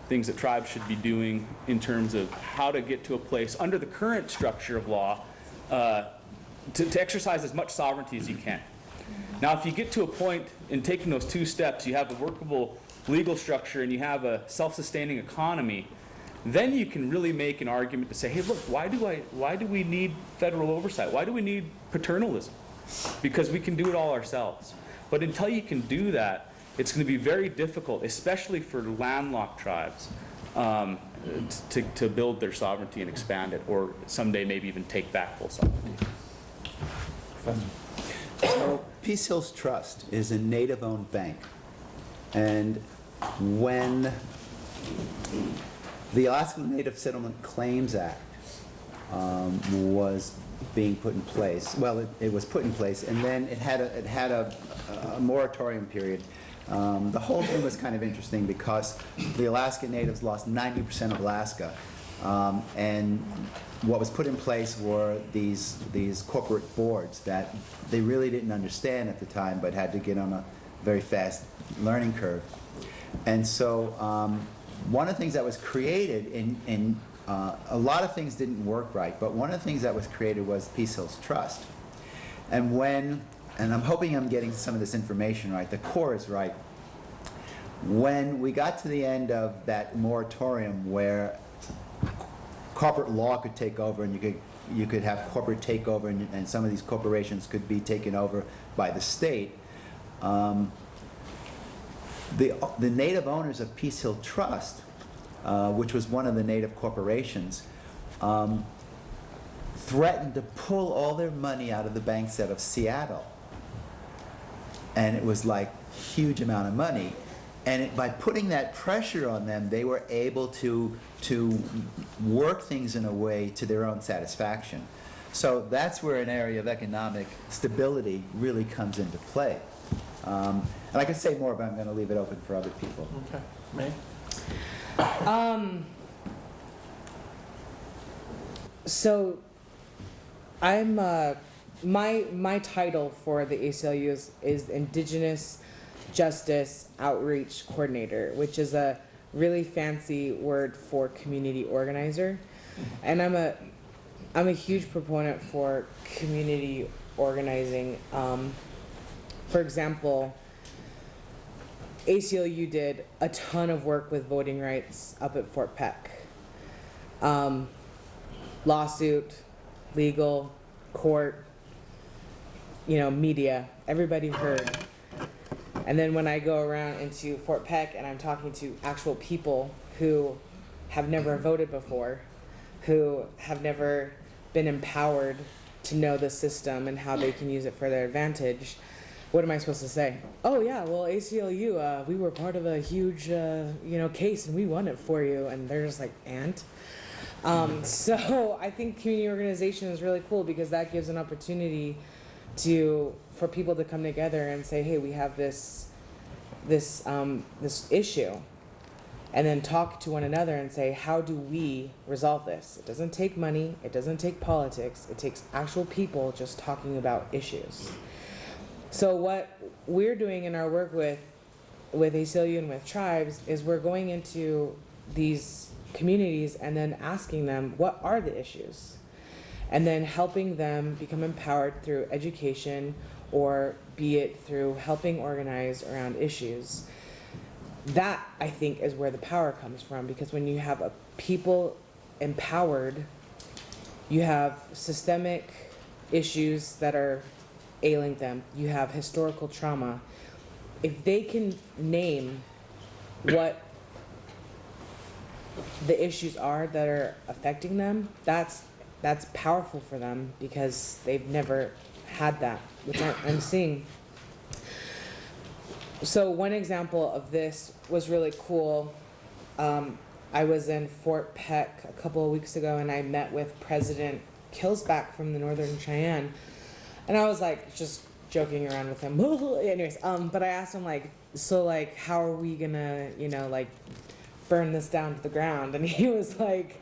things that tribes should be doing in terms of how to get to a place under the current structure of law to exercise as much sovereignty as you can. Now, if you get to a point in taking those two steps, you have a workable legal structure and you have a self-sustaining economy, then you can really make an argument to say, hey, look, why do we need federal oversight? Why do we need paternalism? Because we can do it all ourselves. But until you can do that, it's going to be very difficult, especially for landlocked tribes, to build their sovereignty and expand it, or someday maybe even take back full sovereignty. So Peace Hills Trust is a native-owned bank. And when the Alaska Native Settlement Claims Act was being put in place, well, it was put in place, and then it had a moratorium period. The whole thing was kind of interesting because the Alaska Natives lost 90% of Alaska, and what was put in place were these corporate boards that they really didn't understand at the time, but had to get on a very fast learning curve. And so one of the things that was created in a lot of things didn't work right, but one of the things that was created was Peace Hills Trust. And I'm hoping I'm getting some of this information right, the core is right. When we got to the end of that moratorium where corporate law could take over and you could have corporate takeover and some of these corporations could be taken over by the state, the native owners of Peace Hill Trust, which was one of the native corporations, threatened to pull all their money out of the banks out of Seattle. And it was like a huge amount of money. And by putting that pressure on them, they were able to work things in a way to their own satisfaction. So that's where an area of economic stability really comes into play. And I could say more, but I'm going to leave it open for other people. Okay, May? So I'm my title for the ACLU is Indigenous justice outreach coordinator, which is a really fancy word for community organizer. And I'm a huge proponent for community organizing. For example, ACLU did a ton of work with voting rights up at Fort Peck. Lawsuit, legal, court, media, everybody heard. And then when I go around into Fort Peck and I'm talking to actual people who have never voted before, who have never been empowered to know the system and how they can use it for their advantage, what am I supposed to say? Oh yeah, well ACLU, we were part of a huge, case and we won it for you. And they're just like, and? So I think community organization is really cool because that gives an opportunity for people to come together and say, hey, we have this issue, and then talk to one another and say, how do we resolve this? It doesn't take money, it doesn't take politics, it takes actual people just talking about issues. So what we're doing in our work with ACLU and with tribes is we're going into these communities and then asking them, what are the issues? And then helping them become empowered through education, or be it through helping organize around issues. That, I think, is where the power comes from, because when you have a people empowered, you have systemic issues that are ailing them, you have historical trauma. If they can name what the issues are that are affecting them, that's powerful for them, because they've never had that, which I'm seeing. So one example of this was really cool. I was in Fort Peck a couple of weeks ago and I met with President Killsback from the Northern Cheyenne. And I was like, just joking around with him. Anyways, but I asked him how are we gonna, burn this down to the ground? And he was like,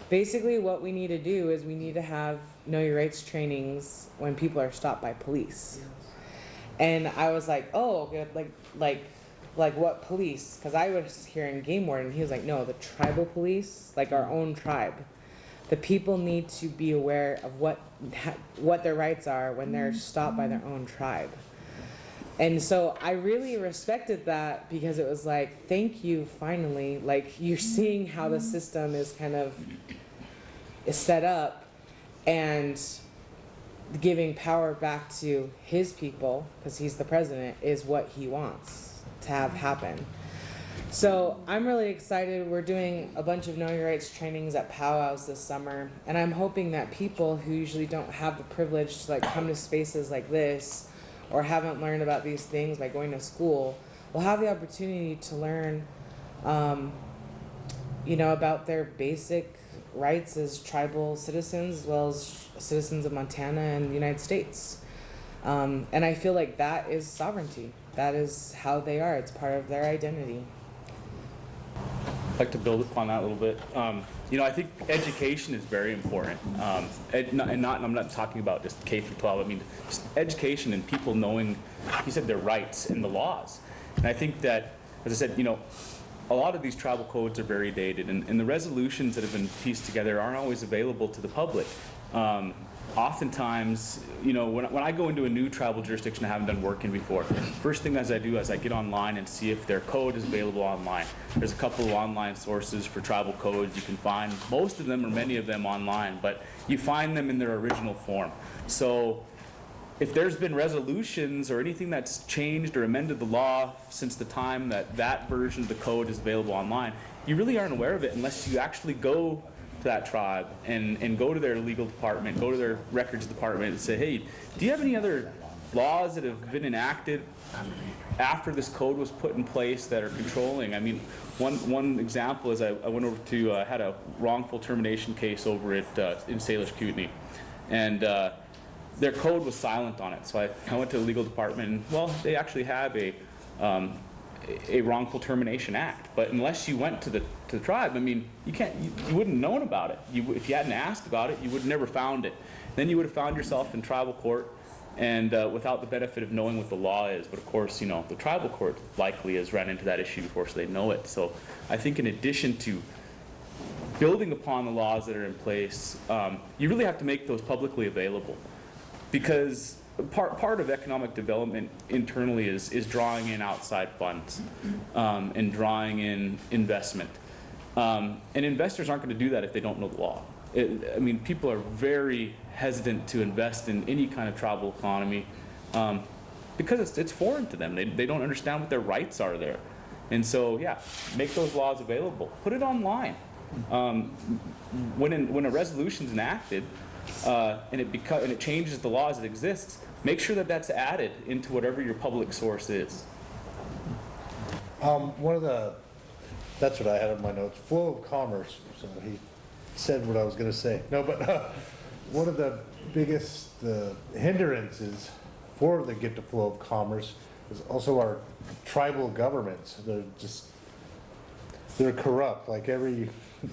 basically what we need to do is we need to have know your rights trainings when people are stopped by police. And I was like, oh, good, like what police? Because I was hearing game warden. He was like, no, the tribal police, like our own tribe. The people need to be aware of what their rights are when they're stopped by their own tribe. And so I really respected that, because it was like, thank you, finally. Like, you're seeing how the system is set up, and giving power back to his people, because he's the president, is what he wants to have happen. So I'm really excited. We're doing a bunch of Know Your Rights trainings at powwows this summer, and I'm hoping that people who usually don't have the privilege to come to spaces like this, or haven't learned about these things by going to school, will have the opportunity to learn, about their basic rights as tribal citizens, as well as citizens of Montana and the United States. And I feel like that is sovereignty. That is how they are. It's part of their identity. I'd like to build upon that a little bit. I think education is very important. I'm not talking about just K through 12. I mean, just education and people knowing, you said, their rights and the laws. And I think that, as I said, a lot of these tribal codes are very dated, and the resolutions that have been pieced together aren't always available to the public. Oftentimes, when I go into a new tribal jurisdiction I haven't done work in before, first thing I do is I get online and see if their code is available online. There's a couple of online sources for tribal codes you can find. Most of them or many of them online, but you find them in their original form. So if there's been resolutions or anything that's changed or amended the law since the time that version of the code is available online, you really aren't aware of it unless you actually go to that tribe and go to their legal department, go to their records department and say, hey, do you have any other laws that have been enacted after this code was put in place that are controlling? I mean, one example is I went over to, had a wrongful termination case over at in Salish Kootenai, and their code was silent on it. So I went to the legal department, and well, they actually have a wrongful termination act, but unless you went to the tribe, I mean, you wouldn't have known about it. If you hadn't asked about it, you would have never found it. Then you would have found yourself in tribal court and without the benefit of knowing what the law is. But of course, you know, the tribal court likely has run into that issue before, so they know it. So I think in addition to building upon the laws that are in place, you really have to make those publicly available, because part of economic development internally is drawing in outside funds and drawing in investment. And investors aren't going to do that if they don't know the law. I mean, people are very hesitant to invest in any kind of tribal economy because it's foreign to them. They don't understand what their rights are there. And so, yeah, make those laws available. Put it online. When a resolution's enacted and it changes the laws that exist, make sure that that's added into whatever your public source is. That's what I had in my notes, flow of commerce, so he said what I was gonna say. No, but one of the biggest hindrances for the get to flow of commerce is also our tribal governments. They're corrupt, like every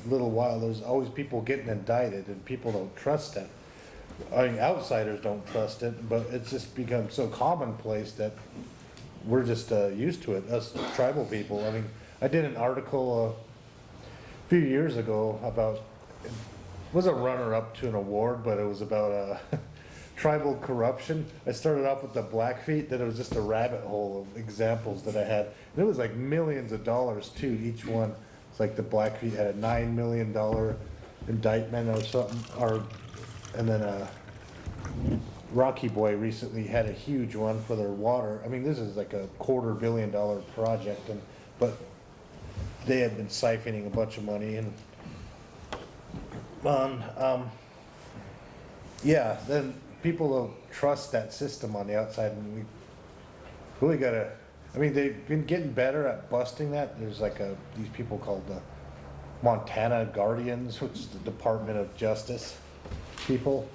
little while, there's always people getting indicted and people don't trust it. I mean, outsiders don't trust it, but it's just become so commonplace that we're just used to it, us tribal people. I mean, I did an article a few years ago about, it was a runner-up to an award, but it was about tribal corruption. I started off with the Blackfeet, then it was just a rabbit hole of examples that I had. And it was like millions of dollars too, each one. It's like the Blackfeet had a $9 million indictment or something, and then Rocky Boy recently had a huge one for their water. I mean, this is like a $250 million project, but they had been siphoning a bunch of money and yeah, then people don't trust that system on the outside, and we really gotta, I mean, they've been getting better at busting that. There's like these people called the Montana Guardians, which is the Department of Justice people,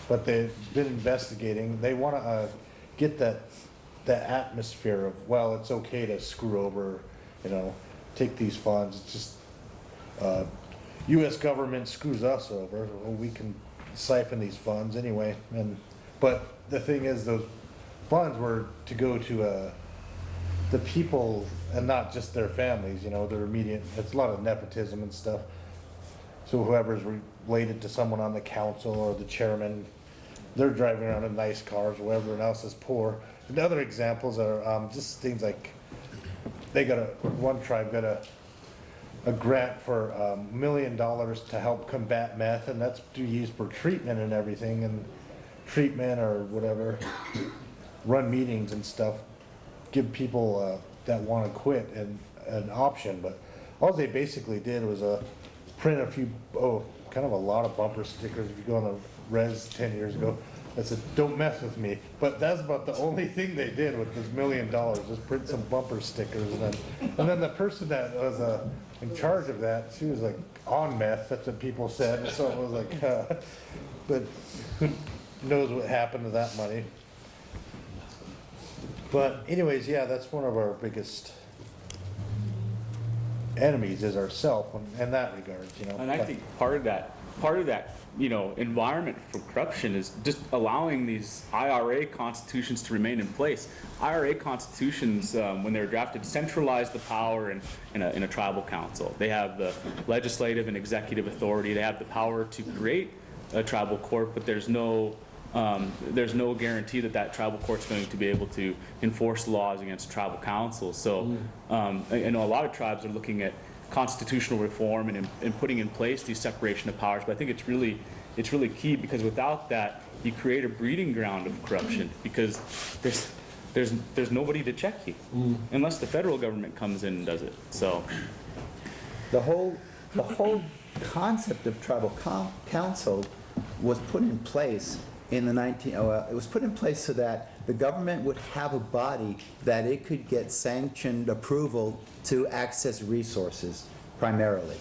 but they've been investigating. They want to get that atmosphere of, well, it's okay to screw over, you know, take these funds. It's just U.S. government screws us over. Well, we can siphon these funds anyway. But the thing is, those funds were to go to the people and not just their families. You know, their immediate. It's a lot of nepotism and stuff. So whoever's related to someone on the council or the chairman, they're driving around in nice cars while everyone else is poor. And other examples are just things like one tribe got a grant for $1 million to help combat meth, and that's to use for treatment and everything, and treatment or whatever, run meetings and stuff, give people that want to quit an option. But all they basically did was print kind of a lot of bumper stickers. If you go on the res 10 years ago, that said, "Don't mess with me." But that's about the only thing they did with this $1 million, was print some bumper stickers. And then the person that was in charge of that, she was like on meth, that's what people said. And so it was like, but who knows what happened to that money. But anyways, yeah, that's one of our biggest enemies is ourself in that regard, you know. And I think part of that, you know, environment for corruption is just allowing these IRA constitutions to remain in place. IRA constitutions, when they were drafted, centralized the power in a tribal council. They have the legislative and executive authority. They have the power to create a tribal court, but there's no guarantee that tribal court's going to be able to enforce laws against tribal councils. So I know a lot of tribes are looking at constitutional reform and putting in place these separation of powers, but I think it's really key, because without that, you create a breeding ground of corruption, because there's nobody to check you unless the federal government comes in and does it. So The whole concept of tribal council was put in place in the it was put in place so that the government would have a body that it could get sanctioned approval to access resources primarily.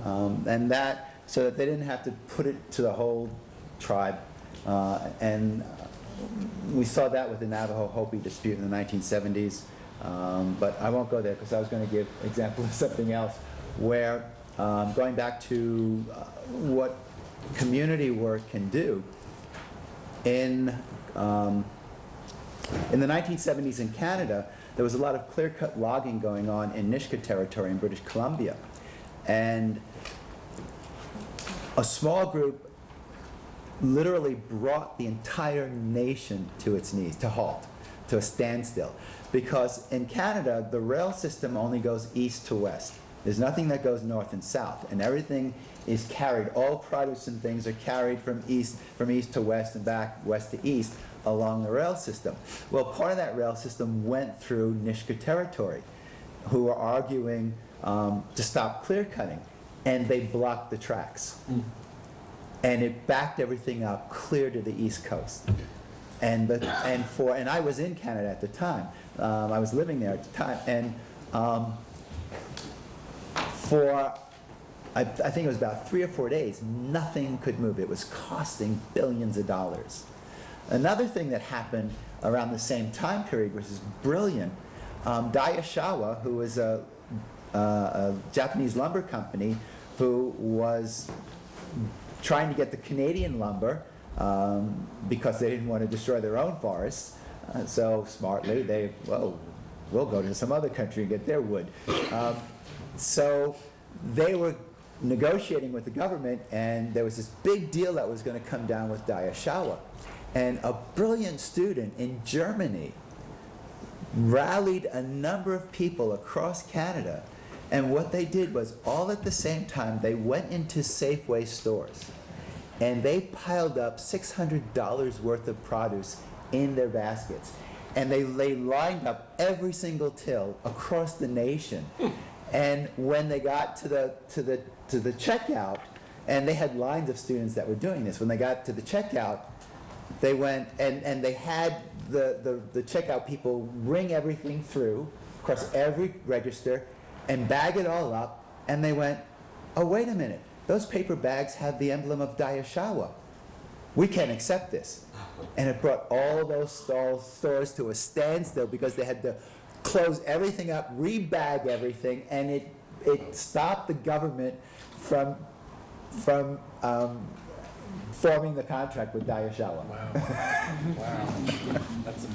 And that, so that they didn't have to put it to the whole tribe. We saw that with the Navajo-Hopi dispute in the 1970s. But I won't go there because I was going to give an example of something else where, going back to what community work can do, in the 1970s in Canada, there was a lot of clear-cut logging going on in Nisga'a territory in British Columbia. And a small group literally brought the entire nation to its knees, to halt, to a standstill. Because in Canada, the rail system only goes east to west. There's nothing that goes north and south, and everything is carried. All produce and things are carried from east to west and back west to east along the rail system. Well, part of that rail system went through Nisga'a territory, who were arguing to stop clear cutting, and they blocked the tracks. And it backed everything up clear to the east coast. And I was in Canada at the time. I was living there at the time, and I think it was about 3 or 4 days, nothing could move. It was costing billions of dollars. Another thing that happened around the same time period, which is brilliant, Daishawa, who was a Japanese lumber company who was trying to get the Canadian lumber because they didn't want to destroy their own forests. So smartly, we'll go to some other country and get their wood. So they were negotiating with the government, and there was this big deal that was going to come down with Daishawa. And a brilliant student in Germany rallied a number of people across Canada, and what they did was, all at the same time, they went into Safeway stores, and they piled up $600 worth of produce in their baskets. And they lined up every single till across the nation. And when they got to the checkout, and they had lines of students that were doing this, when they got to the checkout, they went and they had the checkout people ring everything through across every register and bag it all up, and they went, oh, wait a minute, those paper bags have the emblem of Daishawa. We can't accept this. And it brought all those stores to a standstill because they had to close everything up, rebag everything, and it stopped the government from forming the contract with Daishawa. Wow. Wow. That's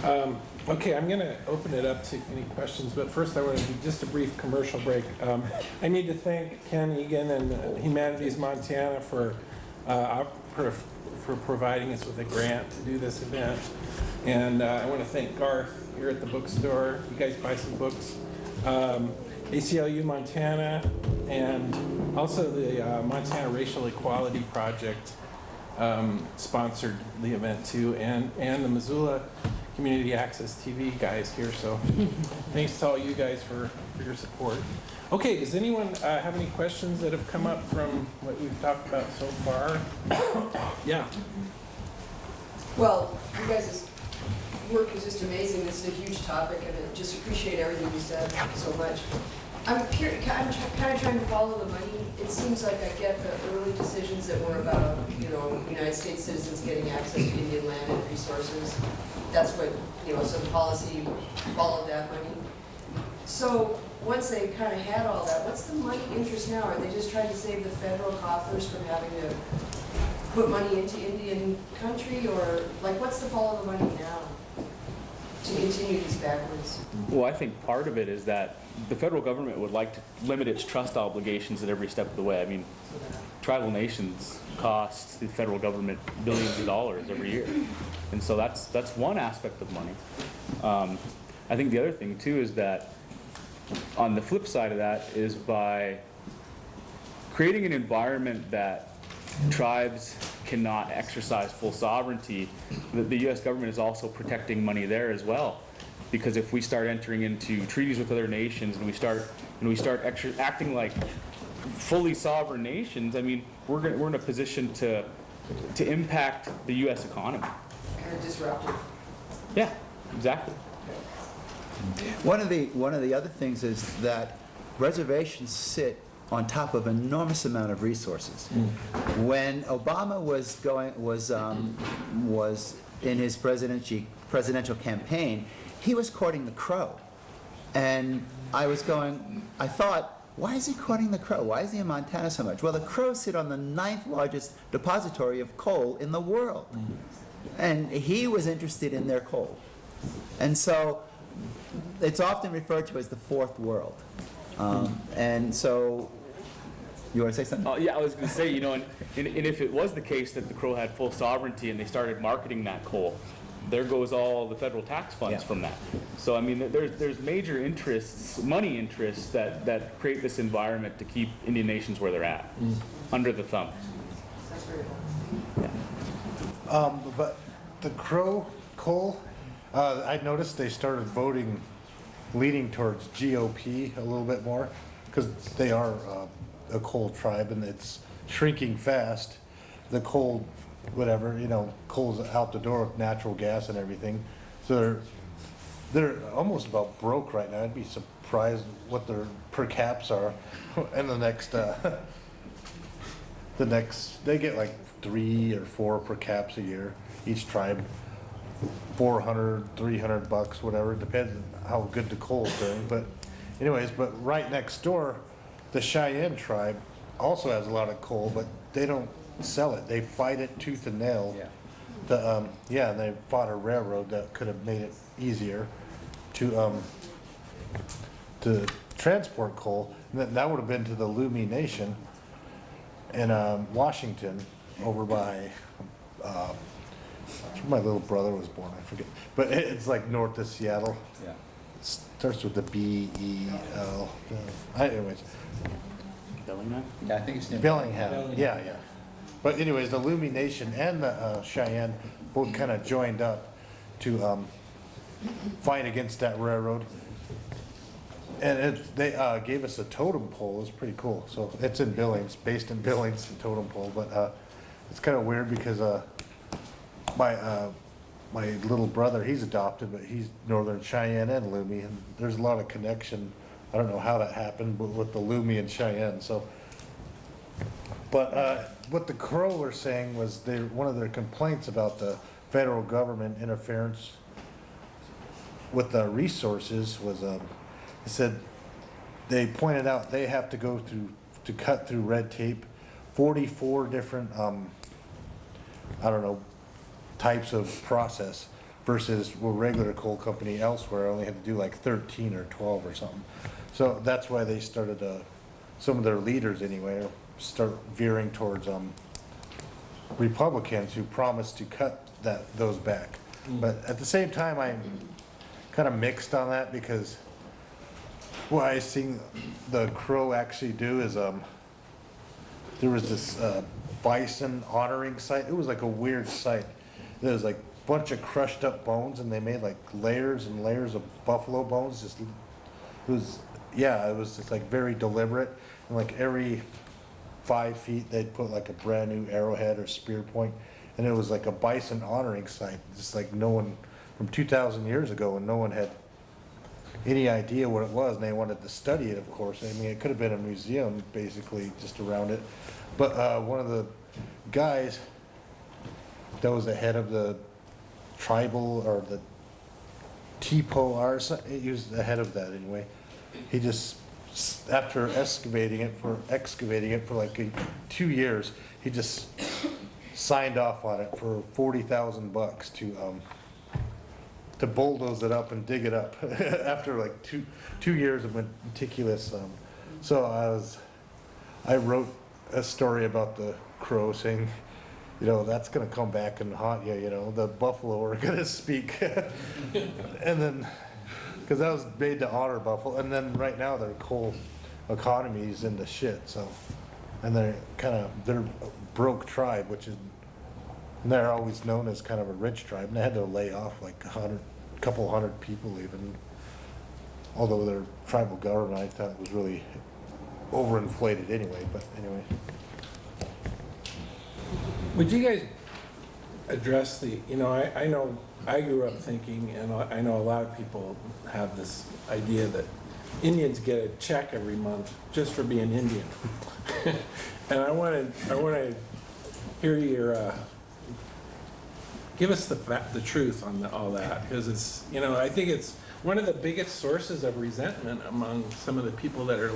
amazing. Okay, I'm going to open it up to any questions, but first I want to do just a brief commercial break. I need to thank Ken Egan and Humanities Montana for providing us with a grant to do this event. And I want to thank Garth here at the bookstore. You guys buy some books. ACLU Montana, and also the Montana Racial Equality Project sponsored the event too, and the Missoula Community Access TV guys here. So thanks to all you guys for your support. Okay, does anyone have any questions that have come up from what we've talked about so far? Yeah. Well, you guys' work is just amazing. This is a huge topic, and I just appreciate everything you said so much. I'm kind of trying to follow the money. It seems like I get the early decisions that were about, United States citizens getting access to Indian land and resources. That's what, some policy followed that money. So once they kind of had all that, what's the money interest now? Are they just trying to save the federal coffers from having to put money into Indian country, or what's the follow the money now to continue these backwards? Well, I think part of it is that the federal government would like to limit its trust obligations at every step of the way. I mean, tribal nations cost the federal government billions of dollars every year. And so that's one aspect of money. I think the other thing too is that on the flip side of that is by creating an environment that tribes cannot exercise full sovereignty, the U.S. government is also protecting money there as well. Because if we start entering into treaties with other nations and we start acting like fully sovereign nations, I mean, we're in a position to impact the U.S. economy. Kind of disruptive. Yeah, exactly. One of the other things is that reservations sit on top of an enormous amount of resources. When Obama was in his presidential campaign, he was courting the Crow, and I thought why is he quoting the Crow? Why is he in Montana so much? Well, the Crow sit on the 9th largest depository of coal in the world. And he was interested in their coal. And so it's often referred to as the fourth world. And so, you want to say something? Yeah, I was going to say, and if it was the case that the Crow had full sovereignty and they started marketing that coal, there goes all the federal tax funds from that. So, I mean, there's major interests, money interests that create this environment to keep Indian nations where they're at, under the thumb. That's very cool. But the Crow coal, I noticed they started voting, leaning towards GOP a little bit more, because they are a coal tribe and it's shrinking fast. The coal, whatever, coal's out the door with natural gas and everything. So they're almost about broke right now. I'd be surprised what their per caps are in the next, they get like 3 or 4 per caps a year, each tribe. $400, $300, whatever, depends on how good the coal's doing. But anyways, but right next door, the Cheyenne tribe also has a lot of coal, but they don't sell it. They fight it tooth and nail. And they fought a railroad that could have made it easier to transport coal. And that would have been to the Lummi Nation in Washington, over by that's where my little brother was born, I forget. But it's like north of Seattle. Yeah. It starts with the B-E-L. Anyways, Bellingham? Yeah, I think it's near Bellingham, yeah. But anyways, the Lummi Nation and the Cheyenne both kind of joined up to fight against that railroad. And they gave us a totem pole. It's pretty cool. So it's in Billings, based in Billings, the totem pole. But it's kind of weird because my little brother, he's adopted, but he's Northern Cheyenne and Lummi, and there's a lot of connection. I don't know how that happened, but with the Lummi and Cheyenne. So, but what the Crow were saying was one of their complaints about the federal government interference with the resources was, they said they pointed out they have to go through to cut through red tape, 44 different types of process versus a regular coal company elsewhere only had to do like 13 or 12 or something. So that's why they started, some of their leaders anyway, start veering towards Republicans who promised to cut those back. But at the same time, I'm kind of mixed on that because what I seen the Crow actually do is there was this bison honoring site. It was like a weird site. There was like a bunch of crushed up bones, and they made like layers and layers of buffalo bones. It was just like very deliberate. And like every 5 feet, they'd put like a brand new arrowhead or spear point, and it was like a bison honoring site. Just like no one from 2,000 years ago, and no one had any idea what it was, and they wanted to study it. Of course, I mean, it could have been a museum basically just around it. But one of the guys that was the head of the tribal or the TPO, he was the head of that anyway. He just, after excavating it for like 2 years, he just signed off on it for $40,000 to bulldoze it up and dig it up after like two years of meticulous. So I wrote a story about the Crow saying, that's gonna come back and haunt you, the buffalo are gonna speak. And then, cause that was made to honor buffalo, and then right now their coal economy is in the shit, so, and they're a broke tribe, and they're always known as kind of a rich tribe, and they had to lay off like a couple hundred people even, although their tribal government I thought was really overinflated anyway, but anyway. Would you guys address I know I grew up thinking, and I know a lot of people have this idea that Indians get a check every month just for being Indian. And I want to hear your, give us the truth on all that, because it's, I think it's one of the biggest sources of resentment among some of the people that are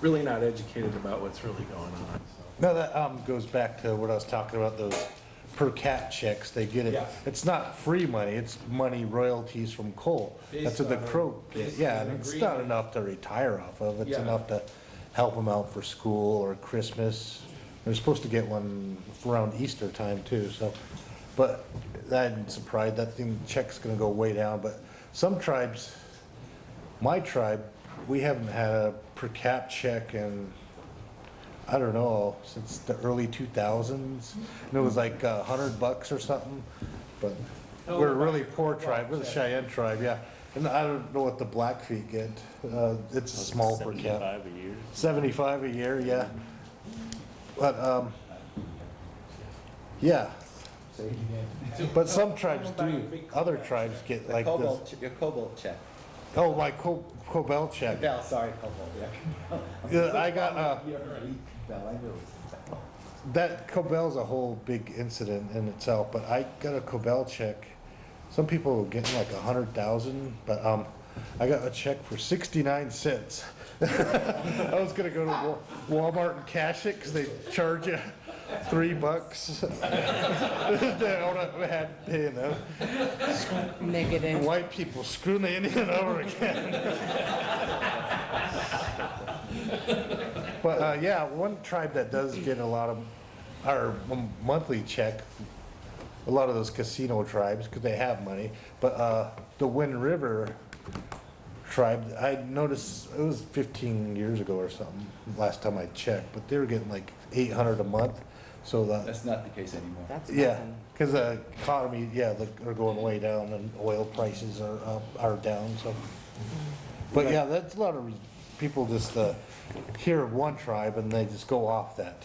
really not educated about what's really going on. So. No, that goes back to what I was talking about, those per cap checks, they get it. Yeah. It's not free money, it's money royalties from coal. That's what the Crow, yeah, and it's not enough to retire off of, it's Yeah. enough to help them out for school or Christmas. They're supposed to get one around Easter time too, so. But I'm surprised, that thing, check's gonna go way down, but some tribes, my tribe, we haven't had a per cap check in, I don't know, since the early 2000s. And it was like $100 or something, but we're a really poor tribe, we're the Cheyenne tribe, yeah. And I don't know what the Blackfeet get, it's a small per cap. 75 a year. 75 a year, yeah. But, yeah. But some tribes do, other tribes get like this. Your cobalt check. Oh, my Cobell check. Bell, sorry, cobalt, yeah. Yeah, I got, Bell, I knew it was that Cobell's a whole big incident in itself, but I got a Cobell check. Some people were getting like 100,000, but, I got a check for 69 cents. I was gonna go to Walmart and cash it, cause they charge you $3. I had paying them. Negative. White people screwing the Indian over again. But, yeah, one tribe that does get a lot of, our monthly check, a lot of those casino tribes, because they have money, but, the Wind River tribe, I noticed, it was 15 years ago or something, last time I checked, but they were getting like 800 a month, so the, That's not the case anymore. That's yeah, nothing. because the economy, yeah, are going way down, and oil prices are down, so. But yeah, that's a lot of people just, hear of one tribe and they just go off that.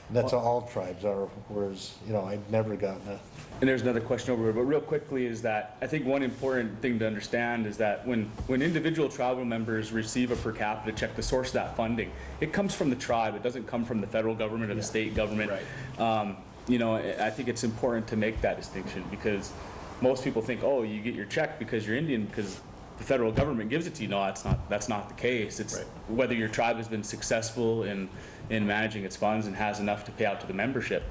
And that's how all tribes are, whereas, I'd never gotten a, And there's another question over here, but real quickly is that, I think one important thing to understand is that when individual tribal members receive a per capita check, the source of that funding, it comes from the tribe, it doesn't come from the federal government or the state government. Right. I think it's important to make that distinction, because most people think, oh, you get your check because you're Indian, because the federal government gives it to you. No, that's not the case. It's Right. whether your tribe has been successful in managing its funds and has enough to pay out to the membership.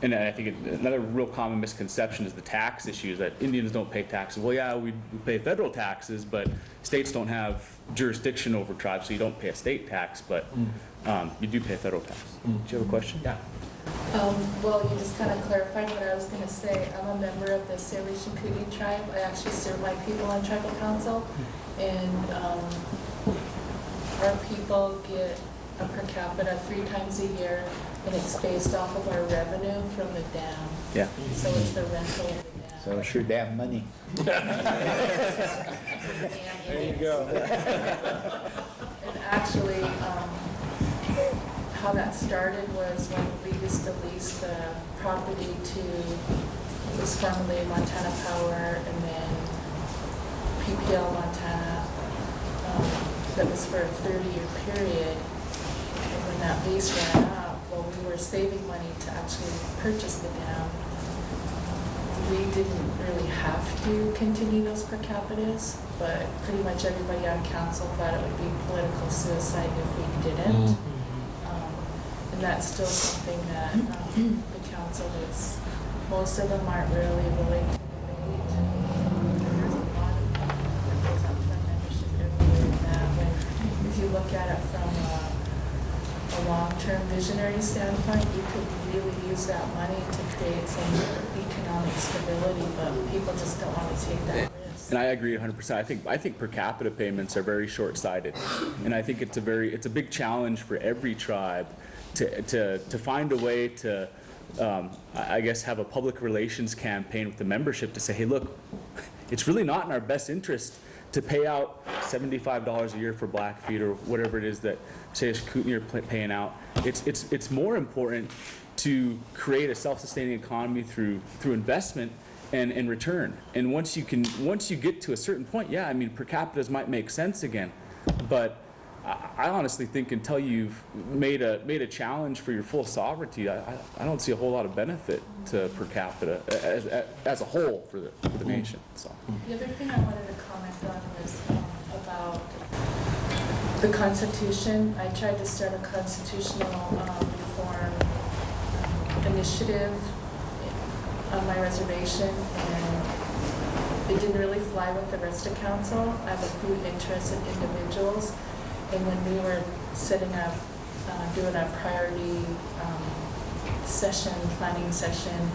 And I think another real common misconception is the tax issue, is that Indians don't pay taxes. Well, yeah, we pay federal taxes, but states don't have jurisdiction over tribes, so you don't pay a state tax, but you do pay a federal tax. Do you have a question? Yeah. Well, you just kind of clarified what I was going to say. I'm a member of the Salisha tribe. I actually serve my people on tribal council, and our people get a per capita 3 times a year, and it's based off of our revenue from the dam. Yeah. So it's the rental of the dam. So it's your damn money. There you go. And actually, how that started was when we used to lease the property to, it was formerly Montana Power and then PPL Montana, that was for a 30-year period. And when that lease ran up, well, we were saving money to actually purchase the dam. We didn't really have to continue those per capitas, but pretty much everybody on council thought it would be political suicide if we didn't. And that's still something that the council is, most of them aren't really willing to debate. There's a lot of money that goes up to our membership every year in that. When, if you look at it from a long-term visionary standpoint, you could really use that money to create some economic stability, but people just don't want to take that risk. And I agree 100%. I think per capita payments are very short-sighted, and I think it's a big challenge for every tribe to find a way to, I guess, have a public relations campaign with the membership to say, hey, look, it's really not in our best interest to pay out $75 a year for Blackfeet or whatever it is that, say, Kootenai are paying out. It's more important to create a self-sustaining economy through investment and return. And once you get to a certain point, yeah, I mean, per capitas might make sense again, but I honestly think until you've made a challenge for your full sovereignty, I don't see a whole lot of benefit to per capita as a whole for the nation, so. The other thing I wanted to comment on was about the Constitution. I tried to start a constitutional reform initiative on my reservation, and it didn't really fly with the rest of council. I have a few interested individuals, and when we were setting up, doing our priority planning session,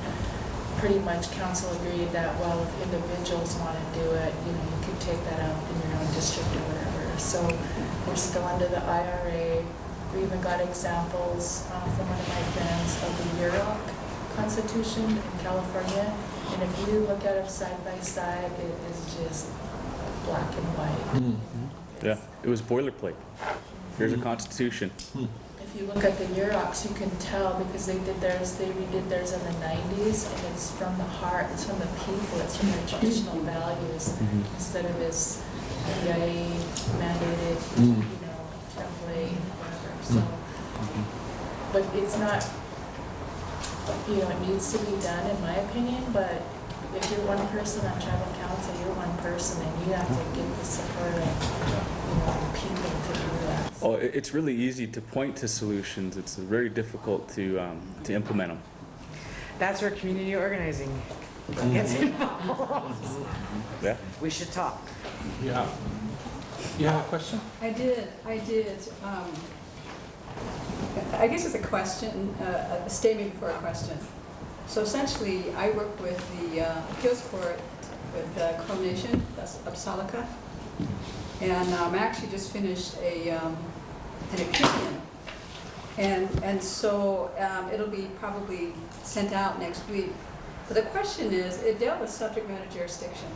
pretty much council agreed that, well, if individuals want to do it, you could take that out in your own district or whatever. So we're still under the IRA. We even got examples from one of my friends of the Yurok Constitution in California. And if you look at it side by side, it is just black and white. Yeah, it was boilerplate. Here's a constitution. If you look at the Yuroks, you can tell because they redid theirs in the 90s, and it's from the heart, it's from the people, it's from their traditional values, instead of this EIA mandated, template, whatever. So, but it's not, it needs to be done in my opinion, but if you're one person on tribal council, you're one person, and you have to get the support of, people to do that. Oh, it's really easy to point to solutions. It's very difficult to implement them. That's where community organizing gets involved. Yeah. We should talk. Yeah. You have a question? I did. I guess it's a question, a statement before a question. So essentially, I work with the appeals court with Coronation, that's Upsalica, and I actually just finished an opinion, and so it'll be probably sent out next week. But the question is, it dealt with subject matter jurisdiction,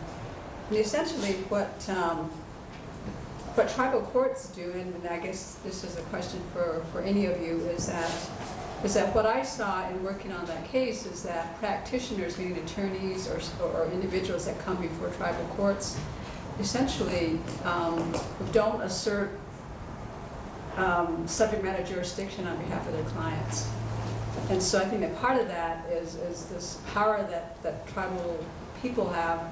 and essentially what tribal courts do, and I guess this is a question for any of you, is that what I saw in working on that case is that practitioners, meaning attorneys or individuals that come before tribal courts, essentially don't assert subject matter jurisdiction on behalf of their clients. And so I think that part of that is this power that tribal people have,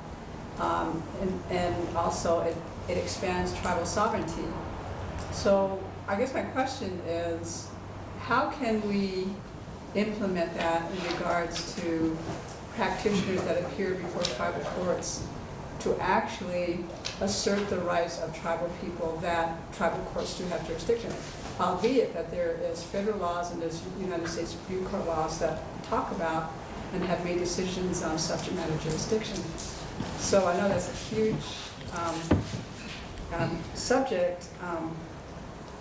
and also it expands tribal sovereignty. So I guess my question is, how can we implement that in regards to practitioners that appear before tribal courts to actually assert the rights of tribal people that tribal courts do have jurisdiction, albeit that there is federal laws and there's United States Supreme Court laws that talk about and have made decisions on subject matter jurisdiction. So I know that's a huge subject.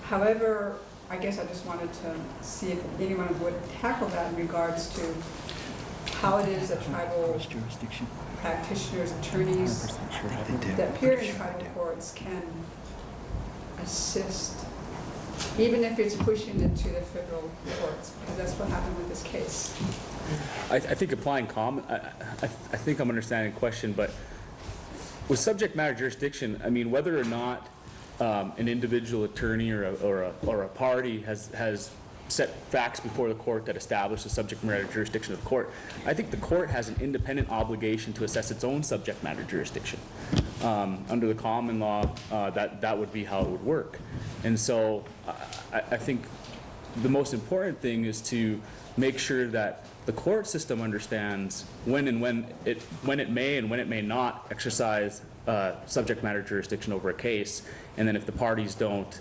However, I guess I just wanted to see if anyone would tackle that in regards to how it is that tribal practitioners, attorneys that appear in tribal courts can assist, even if it's pushing it to the federal courts, because that's what happened with this case. I think applying common, I think I'm understanding the question, but with subject matter jurisdiction, I mean, whether or not an individual attorney or a party has set facts before the court that establish the subject matter jurisdiction of the court, I think the court has an independent obligation to assess its own subject matter jurisdiction. Under the common law, that would be how it would work. And so I think the most important thing is to make sure that the court system understands when it may and when it may not exercise subject matter jurisdiction over a case, and then if the parties don't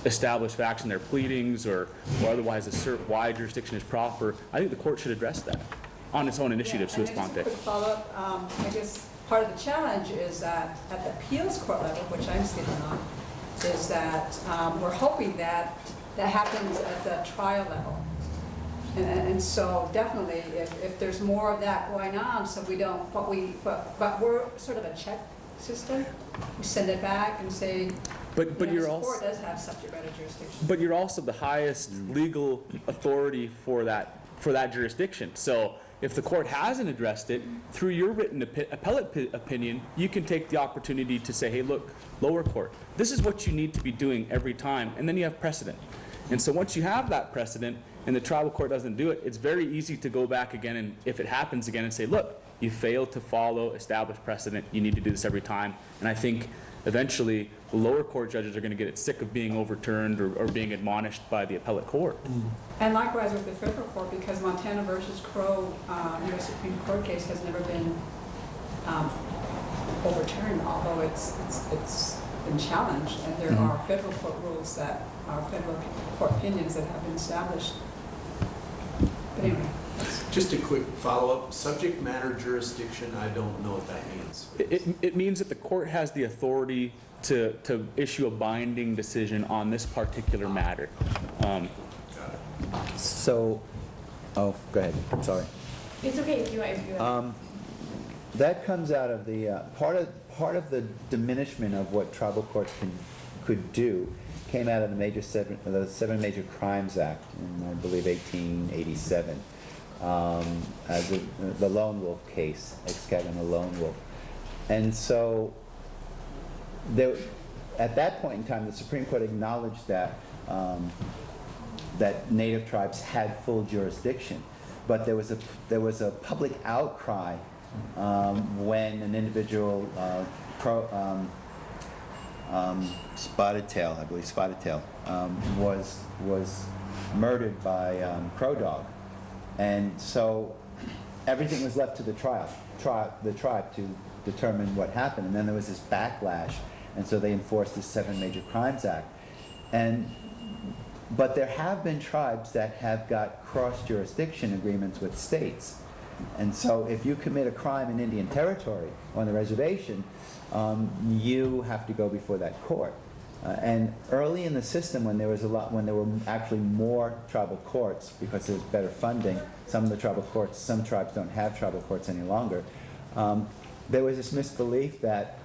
establish facts in their pleadings or otherwise assert why jurisdiction is proper, I think the court should address that on its own initiative, sua And just a sponte. quick follow-up, I guess part of the challenge is that at the appeals court level, which I'm sitting on, is that we're hoping that happens at the trial level. And so definitely, if there's more of that going on, so we don't, but we're sort of a check system. We send it back and say, But you're the also court does have subject matter jurisdiction. But you're also the highest legal authority for that jurisdiction. So if the court hasn't addressed it, through your written appellate opinion, you can take the opportunity to say, hey, look, lower court, this is what you need to be doing every time, and then you have precedent. And so once you have that precedent and the tribal court doesn't do it, it's very easy to go back again, and if it happens again, and say, look, you failed to follow established precedent, you need to do this every time. And I think eventually the lower court judges are going to get it sick of being overturned or being admonished by the appellate court. And likewise with the federal court, because Montana versus Crow, U.S. Supreme Court case has never been overturned, although it's been challenged, and there are federal court rules that are federal court opinions that have been established. But anyway. Just a quick follow-up. Subject matter jurisdiction, I don't know what that means. It means that the court has the authority to issue a binding decision on this particular matter. So, oh, go ahead, I'm sorry. It's okay if you That comes out of the, part of the diminishment of what tribal courts could do came out of the Seven Major Crimes Act in, I believe, 1887. As the Lone Wolf case, ex-Kevin the Lone Wolf. And so there, at that point in time, the Supreme Court acknowledged that that Native tribes had full jurisdiction, but there was a public outcry when an individual Spotted Tail, I believe Spotted Tail, was murdered by Crow Dog. And so everything was left to the tribe to determine what happened. And then there was this backlash, and so they enforced the Seven Major Crimes Act. But there have been tribes that have got cross-jurisdiction agreements with states. And so if you commit a crime in Indian territory on the reservation, you have to go before that court. And early in the system, when there were actually more tribal courts because there was better funding, some tribes don't have tribal courts any longer. There was this misbelief that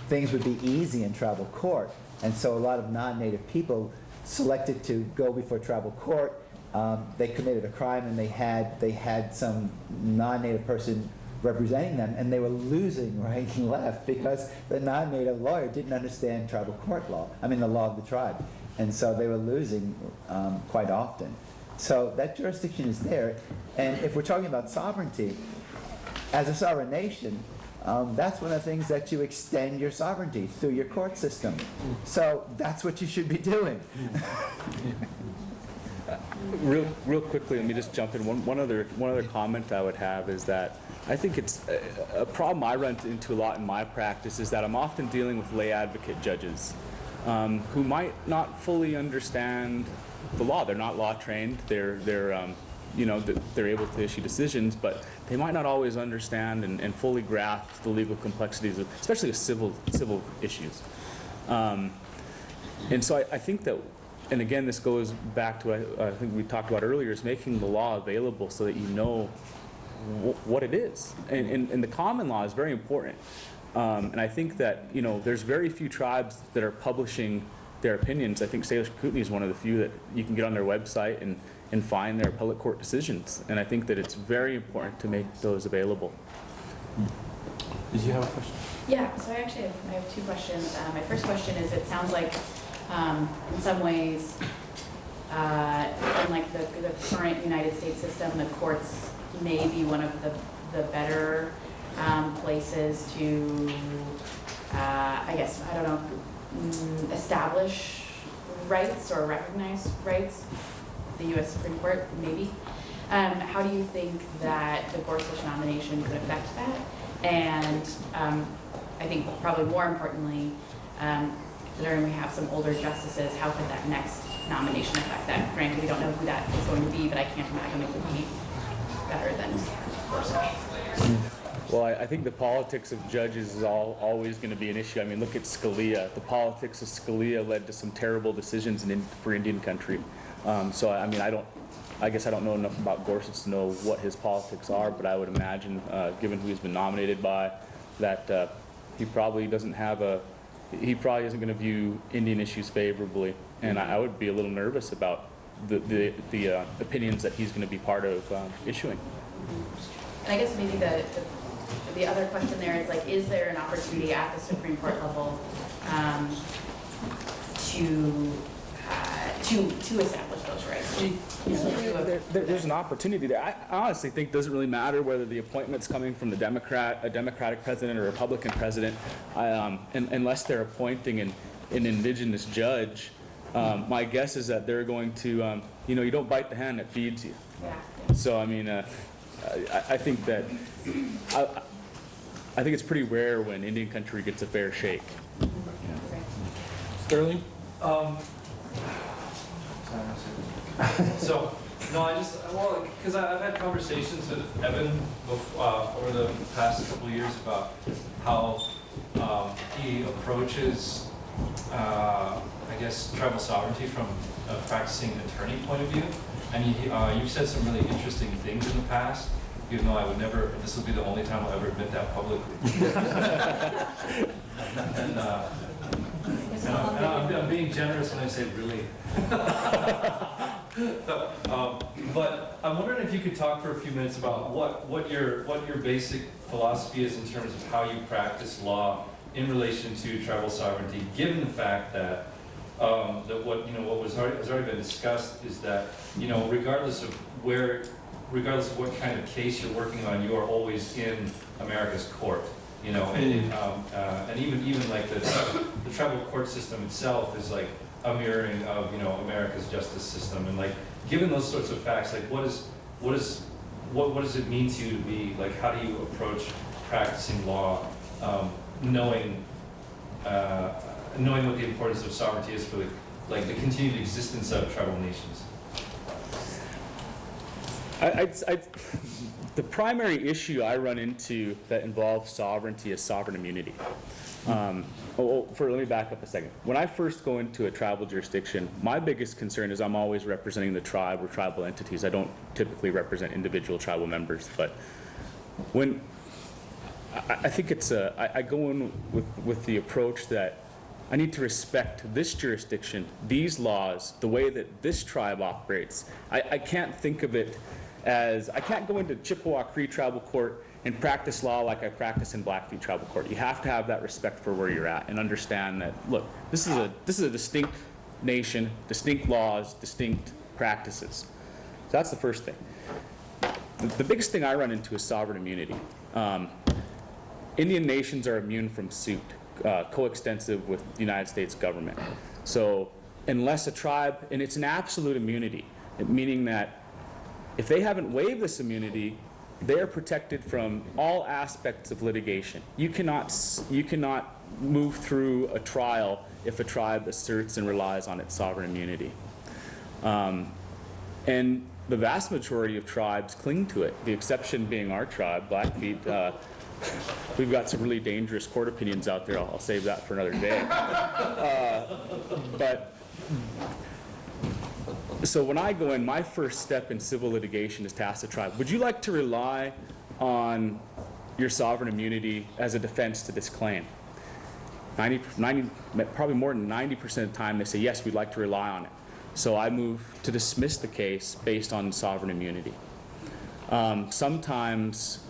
things would be easy in tribal court, and so a lot of non-native people selected to go before tribal court. They committed a crime, and they had some non-native person representing them, and they were losing right and left because the non-native lawyer didn't understand tribal court law, the law of the tribe. And so they were losing quite often. So that jurisdiction is there. And if we're talking about sovereignty, as a sovereign nation, that's one of the things that you extend your sovereignty through your court system. So that's what you should be doing. Real quickly, let me just jump in. One other comment I would have is that I think it's a problem I run into a lot in my practice is that I'm often dealing with lay advocate judges who might not fully understand the law. They're not law trained. They're able to issue decisions, but they might not always understand and fully grasp the legal complexities of, especially of civil issues. And so I think that. And again, this goes back to what I think we talked about earlier, is making the law available so that you know what it is. And the common law is very important. And I think that, there's very few tribes that are publishing their opinions. I think Salish Kootenai is one of the few that you can get on their website and find their appellate court decisions. And I think that it's very important to make those available. Did you have a question? Yeah, so I have two questions. My first question is, it sounds like in some ways, in like the current United States system, the courts may be one of the better places to, establish rights or recognize rights. The U.S. Supreme Court, maybe. How do you think that the Gorsuch nomination could affect that? And I think probably more importantly, considering we have some older justices, how could that next nomination affect that? Granted, we don't know who that is going to be, but I can't imagine it would be better than Gorsuch. Well, I think the politics of judges is always going to be an issue. Look at Scalia. The politics of Scalia led to some terrible decisions for Indian country. I guess I don't know enough about Gorsuch to know what his politics are, but I would imagine, given who he's been nominated by, that he probably isn't going to view Indian issues favorably. And I would be a little nervous about the opinions that he's going to be part of issuing. And I guess maybe the other question there is like, is there an opportunity at the Supreme Court level to establish those rights? There's an opportunity there. I honestly think it doesn't really matter whether the appointment's coming from a Democratic president or a Republican president, unless they're appointing an indigenous judge. My guess is that they're going to, you don't bite the hand that feeds you. Yeah. So I mean, I think that I think it's pretty rare when Indian country gets a fair shake. Sterling? So, no, because I've had conversations with Evan over the past couple of years about how he approaches, I guess, tribal sovereignty from a practicing attorney point of view. And you've said some really interesting things in the past, even though I would never, this will be the only time I'll ever admit that publicly. And I'm being generous when I say really. But I'm wondering if you could talk for a few minutes about what your basic philosophy is in terms of how you practice law in relation to tribal sovereignty, given the fact that what has already been discussed is that regardless of what kind of case you're working on, you are always in America's court. And even like the tribal court system itself is like a mirroring of America's justice system. And like, given those sorts of facts, like what does it mean to you to be like? How do you approach practicing law, knowing what the importance of sovereignty is for the continued existence of tribal nations? The primary issue I run into that involves sovereignty is sovereign immunity. Let me back up a second. When I first go into a tribal jurisdiction, my biggest concern is I'm always representing the tribe or tribal entities. I don't typically represent individual tribal members, but when I think I go in with the approach that I need to respect this jurisdiction, these laws, the way that this tribe operates. I can't think of it as, I can't go into Chippewa Cree Tribal Court and practice law like I practice in Blackfeet Tribal Court. You have to have that respect for where you're at and understand that, look, this is a distinct nation, distinct laws, distinct practices. So that's the first thing. The biggest thing I run into is sovereign immunity. Indian nations are immune from suit, coextensive with the United States government. So unless a tribe, and it's an absolute immunity, meaning that if they haven't waived this immunity, they are protected from all aspects of litigation. You cannot move through a trial if a tribe asserts and relies on its sovereign immunity. And the vast majority of tribes cling to it, the exception being our tribe, Blackfeet. We've got some really dangerous court opinions out there. I'll save that for another day. So when I go in, my first step in civil litigation is to ask the tribe, would you like to rely on your sovereign immunity as a defense to this claim? Probably more than 90% of the time they say, yes, we'd like to rely on it. So I move to dismiss the case based on sovereign immunity. Sometimes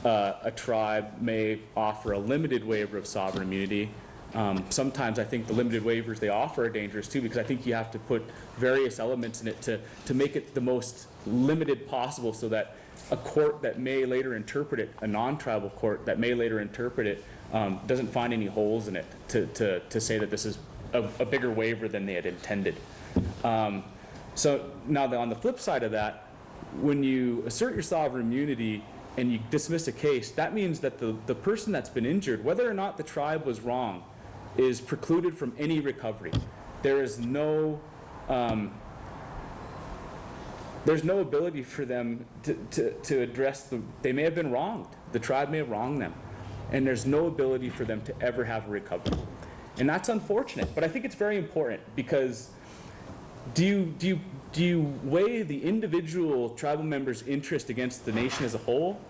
a tribe may offer a limited waiver of sovereign immunity. Sometimes I think the limited waivers they offer are dangerous too, because I think you have to put various elements in it to make it the most limited possible, so that a court that may later interpret it, a non-tribal court that may later interpret it, doesn't find any holes in it to say that this is a bigger waiver than they had intended. So now on the flip side of that, when you assert your sovereign immunity and you dismiss a case, that means that the person that's been injured, whether or not the tribe was wrong, is precluded from any recovery. There is no ability for them to address they may have been wronged. The tribe may have wronged them. And there's no ability for them to ever have a recovery. And that's unfortunate, but I think it's very important, because do you weigh the individual tribal member's interest against the nation as a whole?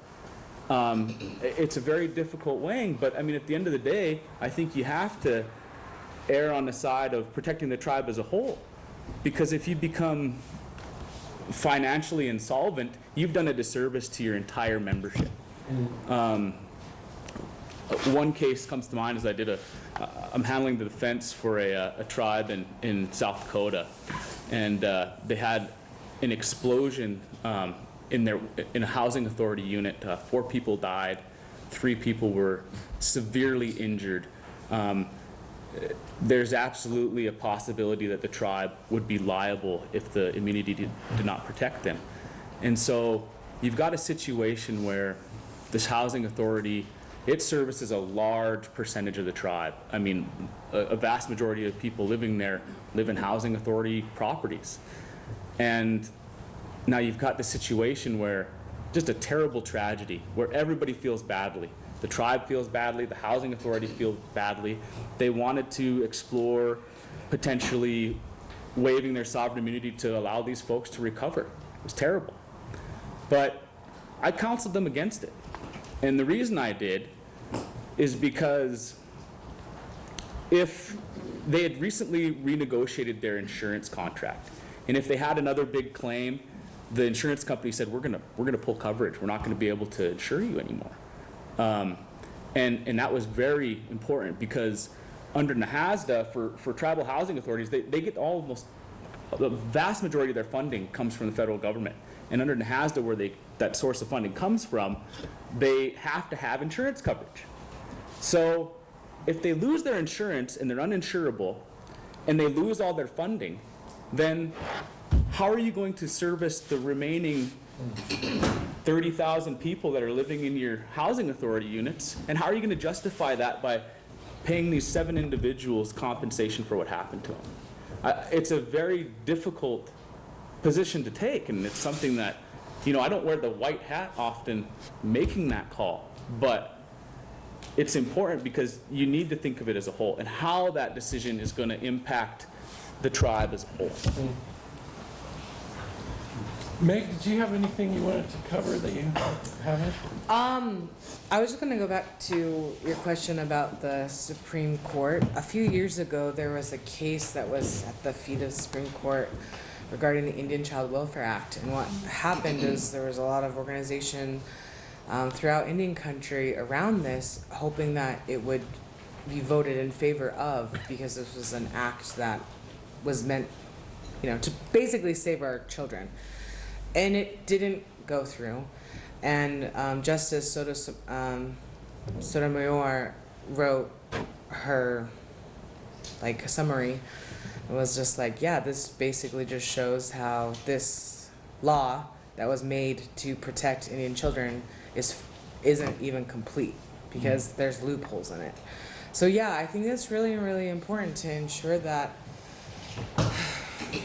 It's a very difficult weighing, but I mean, at the end of the day, I think you have to err on the side of protecting the tribe as a whole. because if you become financially insolvent, you've done a disservice to your entire membership. One case comes to mind is I'm handling the defense for a tribe in South Dakota, and they had an explosion in a housing authority unit. 4 people died, 3 people were severely injured. There's absolutely a possibility that the tribe would be liable if the immunity did not protect them. And so you've got a situation where this housing authority, it services a large percentage of the tribe. I mean, a vast majority of people living there live in housing authority properties. And now you've got the situation where just a terrible tragedy where everybody feels badly. The tribe feels badly, the housing authority feels badly. They wanted to explore potentially waiving their sovereign immunity to allow these folks to recover. It was terrible. But I counseled them against it. And the reason I did is because if they had recently renegotiated their insurance contract, and if they had another big claim, the insurance company said, we're gonna pull coverage. We're not gonna be able to insure you anymore. And that was very important because under NAHASDA, for tribal housing authorities, they get the vast majority of their funding comes from the federal government. And under NAHASDA, where that source of funding comes from, they have to have insurance coverage. So if they lose their insurance and they're uninsurable and they lose all their funding, then how are you going to service the remaining 30,000 people that are living in your housing authority units? And how are you going to justify that by paying these 7 individuals compensation for what happened to them? It's a very difficult position to take, and it's something that, I don't wear the white hat often making that call, but it's important because you need to think of it as a whole and how that decision is going to impact the tribe as a whole. Meg, did you have anything you wanted to cover that you haven't? I was just going to go back to your question about the Supreme Court. A few years ago, there was a case that was at the feet of the Supreme Court regarding the Indian Child Welfare Act. And what happened is there was a lot of organization throughout Indian country around this, hoping that it would be voted in favor of, because this was an act that was meant, to basically save our children. And it didn't go through. And Justice Sotomayor wrote her summary. It was just this basically just shows how this law that was made to protect Indian children isn't even complete because there's loopholes in it. So I think that's really, really important to ensure that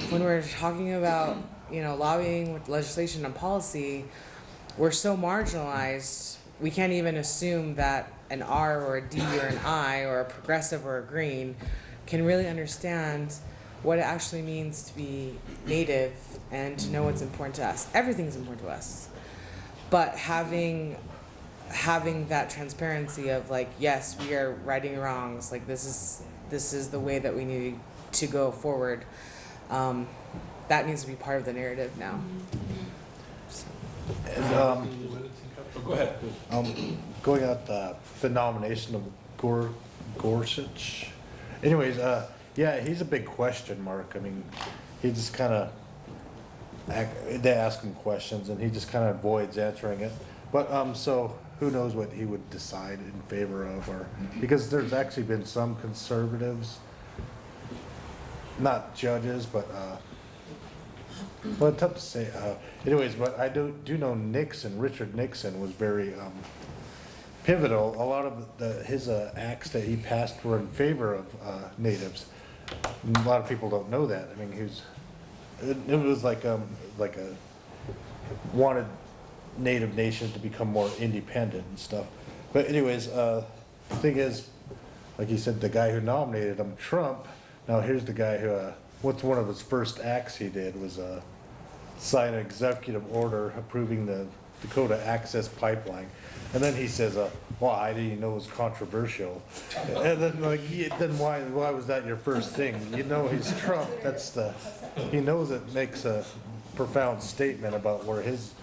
when we're talking about lobbying with legislation and policy, we're so marginalized, we can't even assume that an R or a D or an I or a progressive or a green can really understand what it actually means to be Native and to know what's important to us. Everything's important to us. But having that transparency of yes, we are righting wrongs, this is the way that we need to go forward. That needs to be part of the narrative now. And Go ahead. going out the nomination of Gorsuch. Anyways, he's a big question mark. I mean, he just kind of they ask him questions and he just kind of avoids answering it. But so who knows what he would decide in favor of, or because there's actually been some conservatives, not judges, but well, it's tough to say. Anyways, but I do know Richard Nixon was very pivotal. A lot of his acts that he passed were in favor of natives. A lot of people don't know that. I mean, it was like a wanted native nations to become more independent and stuff. But anyways, the thing is, like you said, the guy who nominated him, Trump. Now here's the guy who. What's one of his first acts he did was sign an executive order approving the Dakota Access Pipeline. And then he says, well, I didn't know it was controversial. And then like, then why was that your first thing? You know he's Trump, he knows it makes a profound statement about where his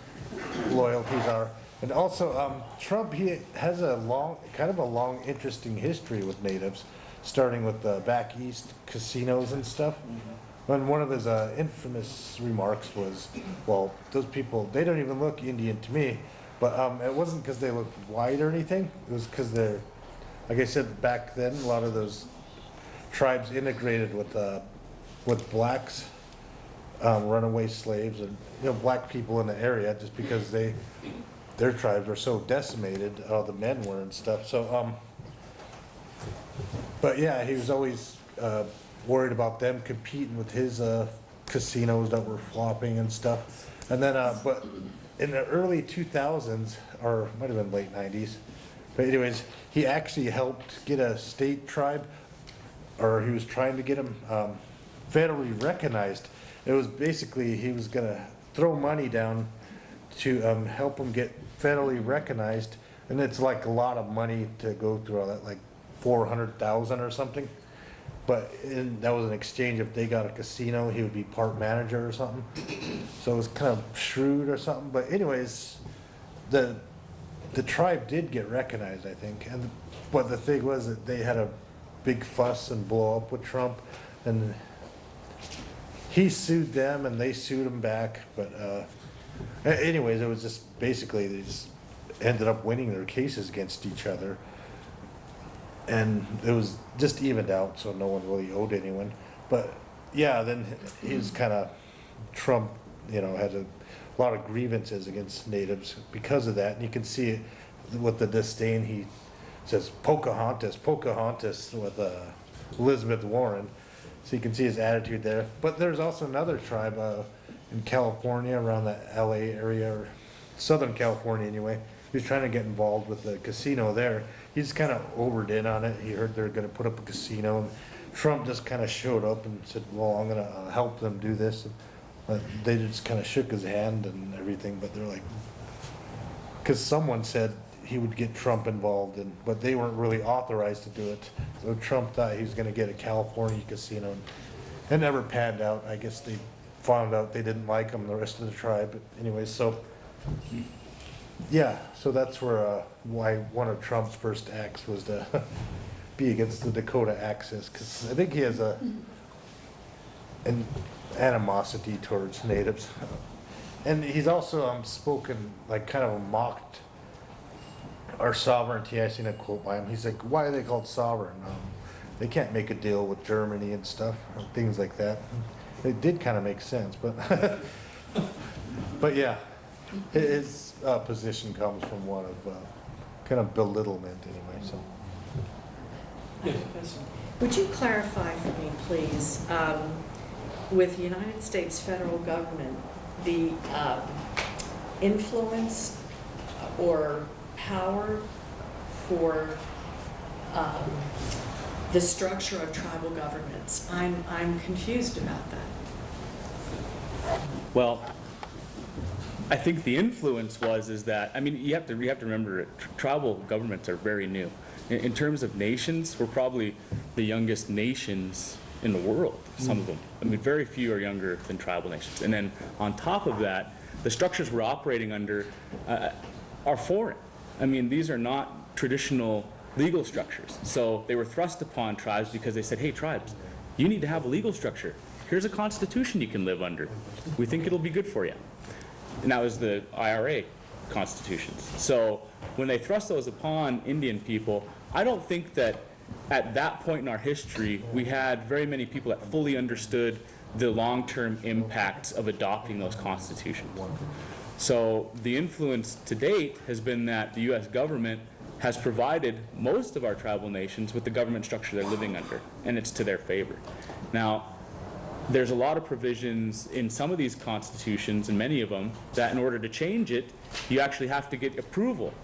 loyalties are. And also, Trump, he has a long, interesting history with natives, starting with the back east casinos and stuff. And one of his infamous remarks was, well, those people, they don't even look Indian to me. But it wasn't because they looked white or anything. It was because they're, like I said, back then, a lot of those tribes integrated with blacks, runaway slaves, and black people in the area, just because their tribes were so decimated, the men were and stuff. So, but yeah, he was always worried about them competing with his casinos that were flopping and stuff. And then, but in the early 2000s, or might have been late 90s, but anyways, he actually helped get a state tribe, or he was trying to get them federally recognized. It was basically, he was gonna throw money down to help them get federally recognized, and it's like a lot of money to go through all that, like 400,000 or something. But that was an exchange. If they got a casino, he would be part manager or something. So it was kind of shrewd or something. But anyways, the tribe did get recognized, I think. But the thing was that they had a big fuss and blow up with Trump, and he sued them and they sued him back. But anyways, it was just basically they just ended up winning their cases against each other. And it was just evened out, so no one really owed anyone. But yeah, then he was kind of, Trump, had a lot of grievances against natives because of that. And you can see it with the disdain. He says Pocahontas, Pocahontas with Elizabeth Warren. So you can see his attitude there. But there's also another tribe in California, around the LA area, or Southern California anyway. He was trying to get involved with the casino there. He's kind of overed in on it. He heard they're going to put up a casino, and Trump just kind of showed up and said, well, I'm going to help them do this. But they just kind of shook his hand and everything, but they're like, because someone said he would get Trump involved, but they weren't really authorized to do it. So Trump thought he was going to get a California casino, and it never panned out. I guess they found out they didn't like him, the rest of the tribe. But anyway, so yeah, so that's where why one of Trump's first acts was to be against the Dakota Access, because I think he has an animosity towards natives, and he's also spoken like kind of mocked our sovereignty. I seen a quote by him. He's like, "Why are they called sovereign? They can't make a deal with Germany and stuff, things like that." It did kind of make sense, but but yeah, his position comes from one of kind of belittlement anyway. So, would you clarify for me, please, with the United States federal government, the influence or power for the structure of tribal governments? I'm confused about that. Well, I think the influence is that, I mean, you have to remember it, tribal governments are very new. In terms of nations, we're probably the youngest nations in the world, some of them. I mean, very few are younger than tribal nations. And then on top of that, the structures we're operating under are foreign. I mean, these are not traditional legal structures. So they were thrust upon tribes because they said, hey, tribes, you need to have a legal structure. Here's a constitution you can live under. We think it'll be good for you. And that was the IRA constitutions. So when they thrust those upon Indian people, I don't think that at that point in our history, we had very many people that fully understood the long-term impacts of adopting those constitutions. So the influence to date has been that the U.S. government has provided most of our tribal nations with the government structure they're living under, and it's to their favor. Now, there's a lot of provisions in some of these constitutions, and many of them, that in order to change it, you actually have to get approval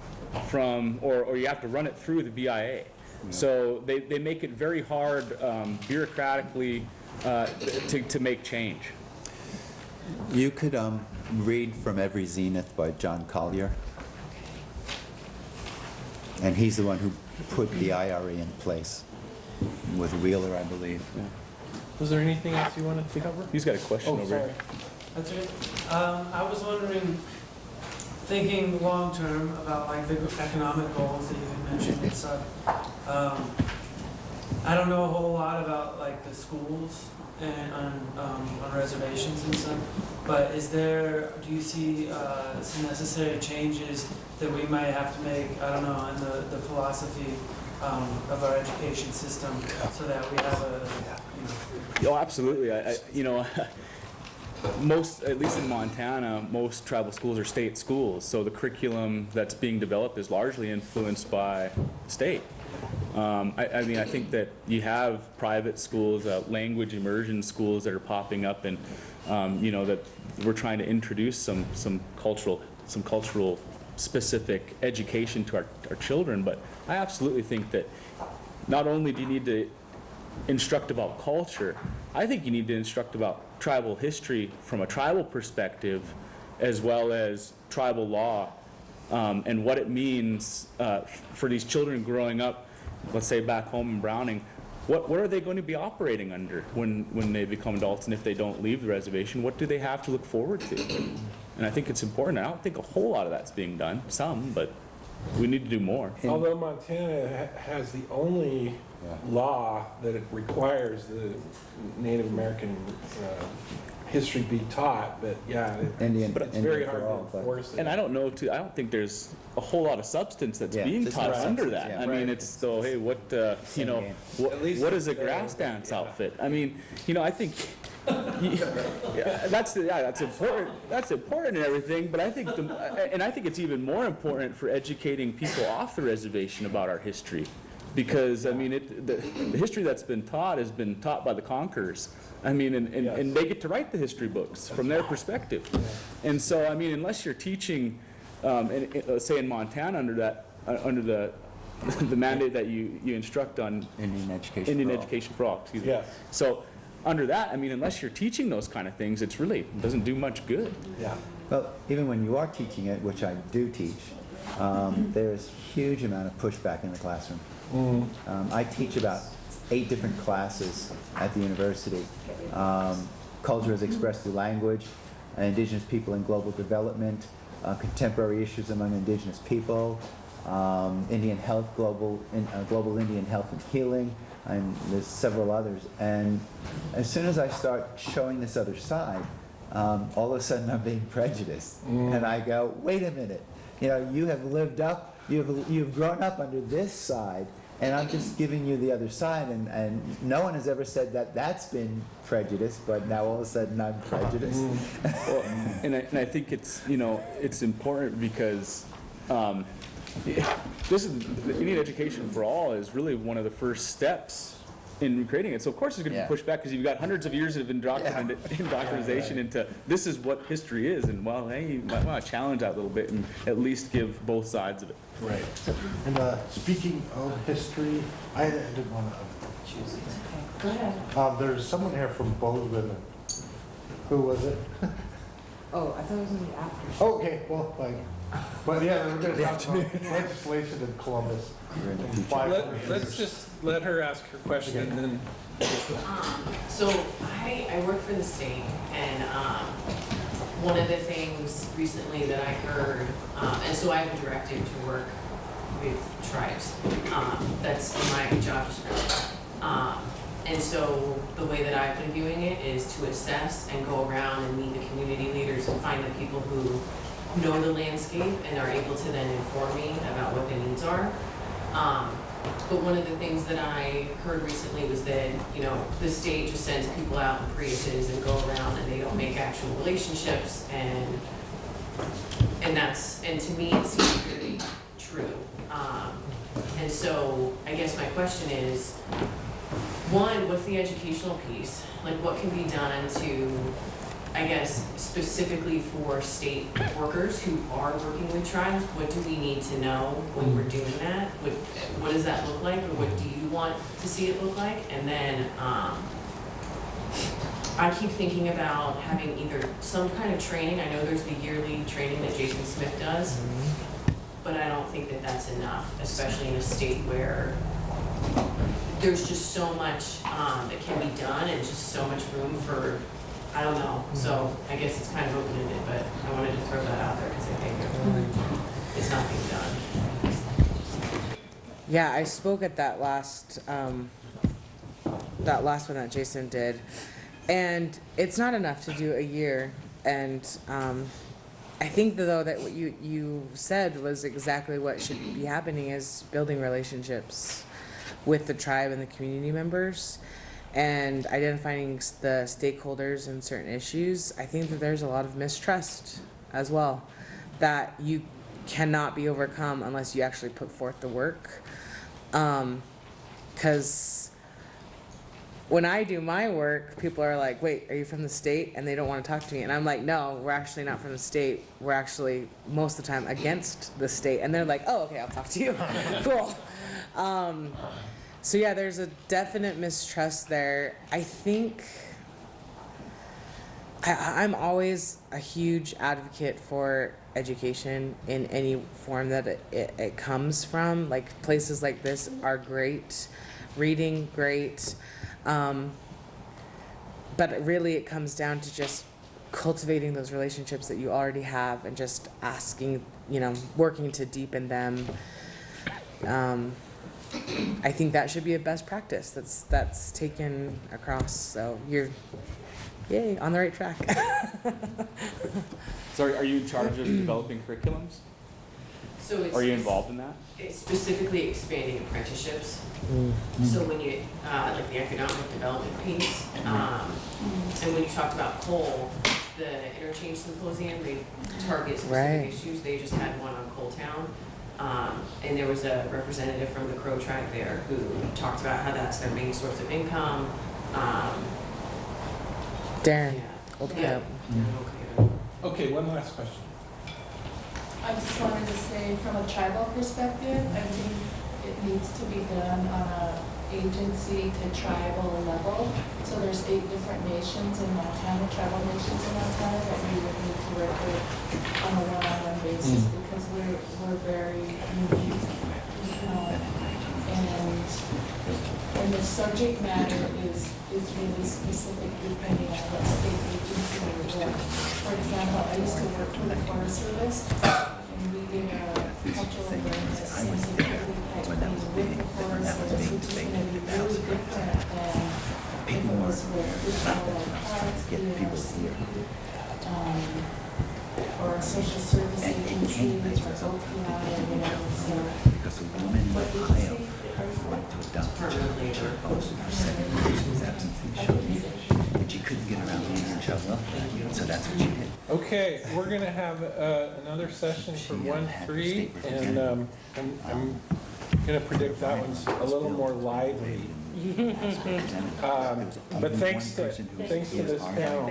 from, or you have to run it through the BIA. So they make it very hard bureaucratically to make change. You could, read From Every Zenith by John Collier. And he's the one who put the IRA in place with Wheeler, I believe. Was there anything else you wanted to cover? He's got a question Oh, over sorry. here. That's it. I was wondering, thinking long-term about like the economic goals that you had mentioned and stuff. I don't know a whole lot about like the schools and on reservations and stuff, but do you see some necessary changes that we might have to make, I don't know, in the philosophy of our education system so that we have Oh, absolutely. Most, at least in Montana, most tribal schools are state schools, so the curriculum that's being developed is largely influenced by state. I think that you have private schools, language immersion schools that are popping up, and that we're trying to introduce some cultural specific education to our children. But I absolutely think that not only do you need to instruct about culture, I think you need to instruct about tribal history from a tribal perspective, as well as tribal law, and what it means for these children growing up, let's say back home in Browning. What are they going to be operating under when they become adults, and if they don't leave the reservation, what do they have to look forward to? And I think it's important. I don't think a whole lot of that's being done, but we need to do more. Although Montana has the only law that it requires the Native American history be taught, but yeah, it's very hard to enforce it. And I don't think there's a whole lot of substance that's being taught under that. yeah. I mean, it's so, hey, what what is a grass dance outfit? I mean, I think that's important. That's important and everything. But I think I think it's even more important for educating people off the reservation about our history, because I mean, the history that's been taught has been taught by the conquerors. I mean, and they get to write the history books from their perspective. And so, I mean, unless you're teaching, let's say in Montana under the mandate that you instruct on Indian education for all, excuse me. Yes. So under that, I mean, unless you're teaching those kind of things, it doesn't do much good. Yeah. Well, even when you are teaching it, which I do teach, there's huge amount of pushback in the classroom. I teach about 8 different classes at the university. Culture is expressed through language, indigenous people in global development, contemporary issues among indigenous people, Indian health, global Indian health and healing, and there's several others. And as soon as I start showing this other side, all of a sudden I'm being prejudiced. And I go, wait a minute, you have lived up, you've grown up under this side, and I'm just giving you the other side, and no one has ever said that that's been prejudice, but now all of a sudden I'm prejudiced. Well, and I think it's important because this is the Indian education for all is really one of the first steps in creating it. So of course there's going to be pushback because you've got hundreds of years of indoctrination into this is what history is, and well, hey, you might want to challenge that a little bit and at least give both sides of it. Right. And speaking of history, I didn't want to choose it. Go ahead. There's someone here from Bozeman. Who was it? Oh, I thought it was going to be after. Okay, well, fine. But yeah, we're going to talk about legislation in Columbus. Let's just let her ask her question and then. So I work for the state, and one of the things recently that I heard, and so I have a directive to work with tribes. That's in my job description. And so the way that I've been viewing it is to assess and go around and meet the community leaders and find the people who know the landscape and are able to then inform me about what the needs are. But one of the things that I heard recently was that, the state just sends people out in Priuses and go around and they don't make actual relationships, and to me it seems really true. And so I guess my question is, one, what's the educational piece? Like, what can be done to, I guess, specifically for state workers who are working with tribes? What do we need to know when we're doing that? What does that look like, or what do you want to see it look like? And then I keep thinking about having either some kind of training. I know there's the yearly training that Jason Smith does, but I don't think that that's enough, especially in a state where there's just so much that can be done and just so much room for, I don't know. So I guess it's kind of open-ended, but I wanted to throw that out there because I think it's not being done. Yeah, I spoke at that last one that Jason did, and it's not enough to do a year. And I think though that what you said was exactly what should be happening, is building relationships with the tribe and the community members, and identifying the stakeholders in certain issues. I think that there's a lot of mistrust as well that you cannot be overcome unless you actually put forth the work. 'Cause when I do my work, people are like, wait, are you from the state? And they don't want to talk to me. And I'm like, no, we're actually not from the state. We're actually most of the time against the state. And they're like, oh, okay, I'll talk to you. Cool. So yeah, there's a definite mistrust there. I think I'm always a huge advocate for education in any form that it comes from. Like places like this are great, reading great, but really it comes down to just cultivating those relationships that you already have and just asking, working to deepen them. I think that should be a best practice that's taken across. So you're, yay, on the right track. So are you in charge of developing curriculums? So it's Are you involved in that? It's specifically expanding apprenticeships. So when you, like the economic development piece, and when you talked about coal, the interchange symposium, they target specific issues. They just had one on Coal Town. And there was a representative from the Crow tribe there who talked about how that's their main source of income. Darren, Yeah. Okay, one last question. I just wanted to say, from a tribal perspective, I think it needs to be done on a agency to tribal level. So there's 8 different nations in Montana, tribal nations in Montana, that we would need to work with on a one-on-one basis because we're very unique. And the subject matter is really specific depending on what state agency you're with. For example, I used to work for the Forest Service, and we did a cultural awareness sensitivity type thing with the Forest Service, which is going to be really different than if it was with like parks, or a social service agency, or OPI, or whatever. So, what did you say? But you couldn't get around the Indian child welfare, so that's what you did. Okay, we're gonna have another session for 1-3, and I'm gonna predict that one's a little more lively. But thanks to this panel.